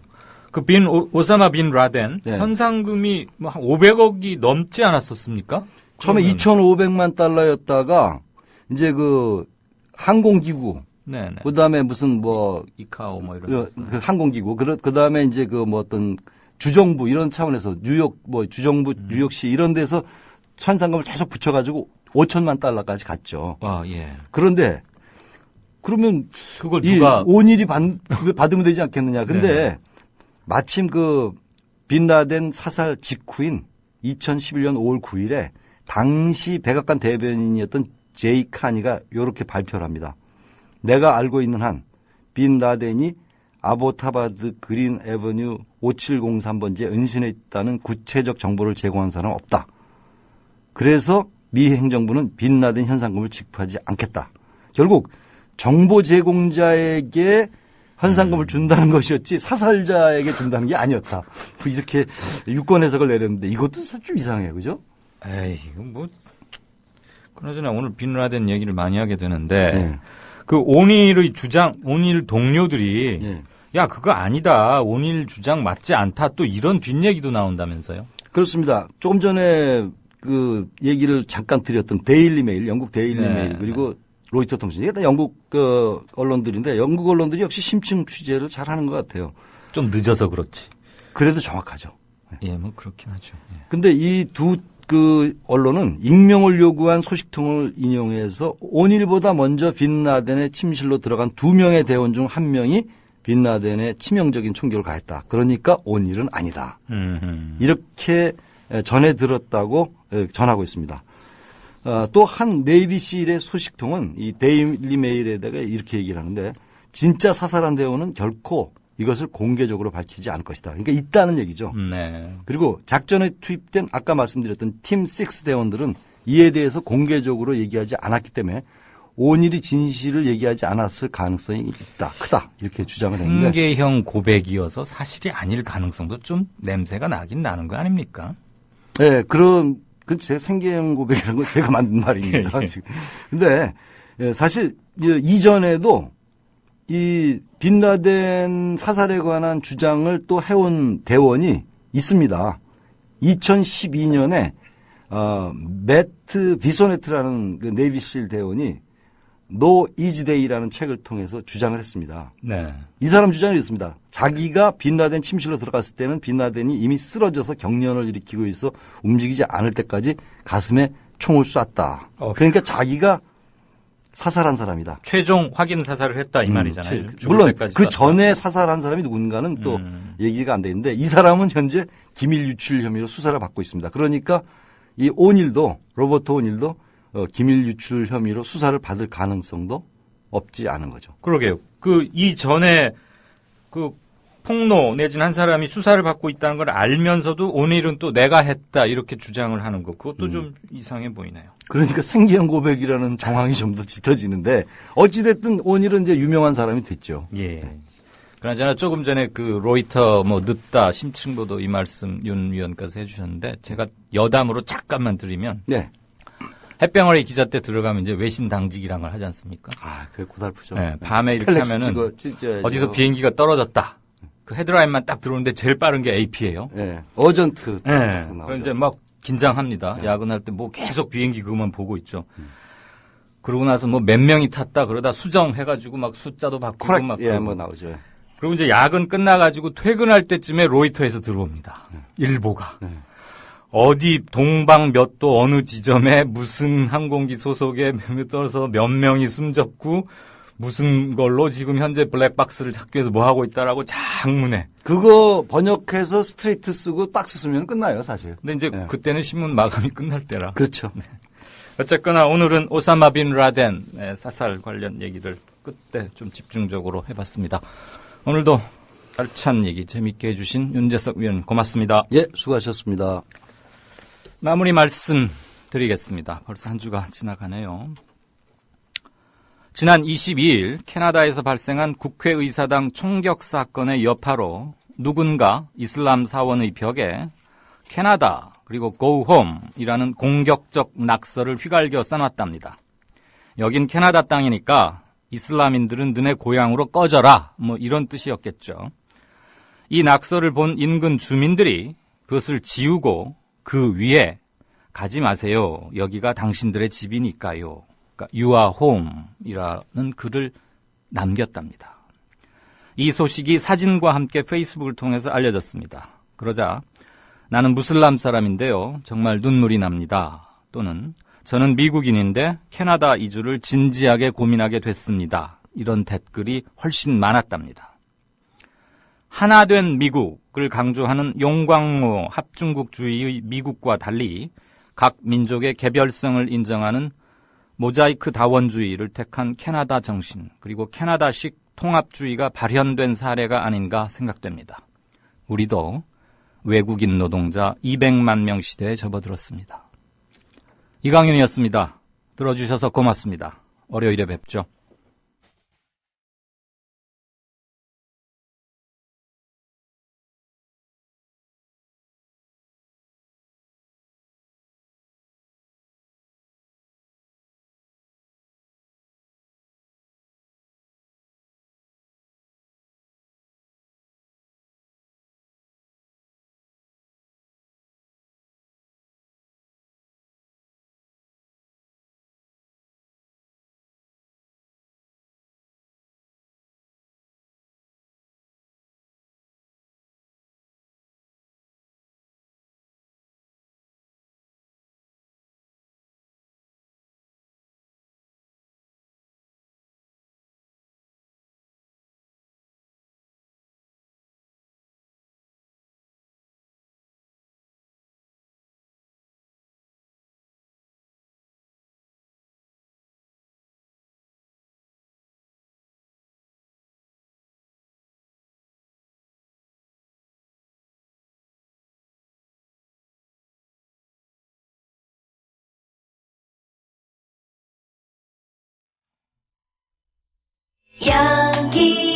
그 오사마 빈 라덴 현상금이 뭐 한 500억이 넘지 않았었습니까? 처음에 2,500만 달러였다가 이제 그 항공기구 그다음에 무슨 뭐 이카오 뭐 이런 그 항공기구 그다음에 이제 그 뭐 어떤 주정부 이런 차원에서 뉴욕 뭐 주정부 뉴욕시 이런 데서 현상금을 계속 붙여 가지고 5천만 달러까지 갔죠. 그런데 그러면 그걸 누가 오닐이 받으면 되지 않겠느냐. 근데 마침 그 빈 라덴 사살 직후인 2011년 5월 9일에 당시 백악관 대변인이었던 제이 카니가 이렇게 발표를 합니다. 내가 알고 있는 한 빈 라덴이 아보타바드 그린 애버뉴 5703번지에 은신해 있다는 구체적 정보를 제공한 사람은 없다. 그래서 미 행정부는 빈 라덴 현상금을 지급하지 않겠다. 결국 정보 제공자에게 현상금을 준다는 것이었지 사살자에게 준다는 게 아니었다. 이렇게 유권 해석을 내렸는데 이것도 좀 이상해요. 그죠? 에이, 이거 뭐 그나저나 오늘 빈 라덴 얘기를 많이 하게 되는데 그 오닐의 주장, 오닐 동료들이 야 그거 아니다. 오닐 주장 맞지 않다. 또 이런 뒷얘기도 나온다면서요? 그렇습니다. 조금 전에 그 얘기를 잠깐 드렸던 데일리 메일, 영국 데일리 메일 그리고 로이터 통신. 이게 다 영국 그 언론들인데 영국 언론들이 역시 심층 취재를 잘하는 것 같아요. 좀 늦어서 그렇지. 그래도 정확하죠. 뭐 그렇긴 하죠. 근데 이 두 그 언론은 익명을 요구한 소식통을 인용해서 오닐보다 먼저 빈 라덴의 침실로 들어간 2명의 대원 중 1명이 빈 라덴의 치명적인 총격을 가했다. 그러니까 오닐은 아니다. 이렇게 전해 들었다고 전하고 있습니다. 또 한 네이비실의 소식통은 이 데일리 메일에다가 이렇게 얘기를 하는데 진짜 사살한 대원은 결코 이것을 공개적으로 밝히지 않을 것이다. 그러니까 있다는 얘기죠. 그리고 작전에 투입된 아까 말씀드렸던 팀 6 대원들은 이에 대해서 공개적으로 얘기하지 않았기 때문에 오닐이 진실을 얘기하지 않았을 가능성이 있다. 크다. 이렇게 주장을 했는데. 생계형 고백이어서 사실이 아닐 가능성도 좀 냄새가 나긴 나는 거 아닙니까? 네. 그 제 생계형 고백이라는 건 제가 만든 말입니다. 근데 사실 이전에도 이 빈 라덴 사살에 관한 주장을 또 해온 대원이 있습니다. 2012년에 매트 비소네트라는 그 네이비실 대원이 No Easy Day라는 책을 통해서 주장을 했습니다. 네. 이 사람 주장이 있습니다. 자기가 빈라덴 침실로 들어갔을 때는 빈라덴이 이미 쓰러져서 경련을 일으키고 있어 움직이지 않을 때까지 가슴에 총을 쐈다. 그러니까 자기가 사살한 사람이다. 최종 확인 사살을 했다 이 말이잖아요. 물론 그 전에 사살한 사람이 누군가는 또 얘기가 안 돼 있는데 이 사람은 현재 기밀 유출 혐의로 수사를 받고 있습니다. 그러니까 이 로버트 오닐도 기밀 유출 혐의로 수사를 받을 가능성도 없지 않은 거죠. 그러게요. 이전에 폭로 내지는 한 사람이 수사를 받고 있다는 걸 알면서도 오닐은 또 내가 했다 이렇게 주장을 하는 거 그것도 좀 이상해 보이네요. 그러니까 생계형 고백이라는 정황이 좀 더 짙어지는데 어찌됐든 오닐은 이제 유명한 사람이 됐죠. 예. 그나저나 조금 전에 로이터 늦다 심층보도 이 말씀 윤 위원께서 해주셨는데 제가 여담으로 잠깐만 드리면 네. 햇병아리 기자 때 들어가면 이제 외신 당직이란 걸 하지 않습니까? 그게 고달프죠. 네, 밤에 이렇게 하면은 어디서 비행기가 떨어졌다. 그 헤드라인만 딱 들어오는데 제일 빠른 게 AP예요. 네. 어전트. 네. 그럼 이제 막 긴장합니다. 야근할 때 계속 비행기 그것만 보고 있죠. 그러고 나서 몇 명이 탔다 그러다 수정해가지고 막 숫자도 바꾸고 막. 예, 나오죠. 그리고 이제 야근 끝나가지고 퇴근할 때쯤에 로이터에서 들어옵니다. 일보가. 어디 동방 몇 도 어느 지점에 무슨 항공기 소속에 몇 명이 숨졌고 무슨 걸로 지금 현재 블랙박스를 찾기 위해서 뭐 하고 있다라고 장문에. 그거 번역해서 스트레이트 쓰고 박스 쓰면 끝나요, 사실. 근데 이제 그때는 신문 마감이 끝날 때라. 그렇죠. 네. 어쨌거나 오늘은 오사마 빈 라덴 사살 관련 얘기를 그때 좀 집중적으로 해봤습니다. 오늘도 알찬 얘기 재밌게 해주신 윤재석 위원 고맙습니다. 예, 수고하셨습니다. 마무리 말씀 드리겠습니다. 벌써 한 주가 지나가네요. 지난 22일 캐나다에서 발생한 국회의사당 총격 사건의 여파로 누군가 이슬람 사원의 벽에 캐나다 그리고 Go Home이라는 공격적 낙서를 휘갈겨 써놨답니다. 여긴 캐나다 땅이니까 이슬람인들은 너네 고향으로 꺼져라 이런 뜻이었겠죠. 이 낙서를 본 인근 주민들이 그것을 지우고 그 위에 가지 마세요. 여기가 당신들의 집이니까요. 그러니까 You are home이라는 글을 남겼답니다. 이 소식이 사진과 함께 페이스북을 통해서 알려졌습니다. 그러자 나는 무슬람 사람인데요. 정말 눈물이 납니다. 또는 저는 미국인인데 캐나다 이주를 진지하게 고민하게 됐습니다. 이런 댓글이 훨씬 많았답니다. 하나된 미국을 강조하는 용광로 합중국주의의 미국과 달리 각 민족의 개별성을 인정하는 모자이크 다원주의를 택한 캐나다 정신 그리고 캐나다식 통합주의가 발현된 사례가 아닌가 생각됩니다. 우리도 외국인 노동자 200만 명 시대에 접어들었습니다. 이강윤이었습니다. 들어주셔서 고맙습니다. 월요일에 뵙죠. 여기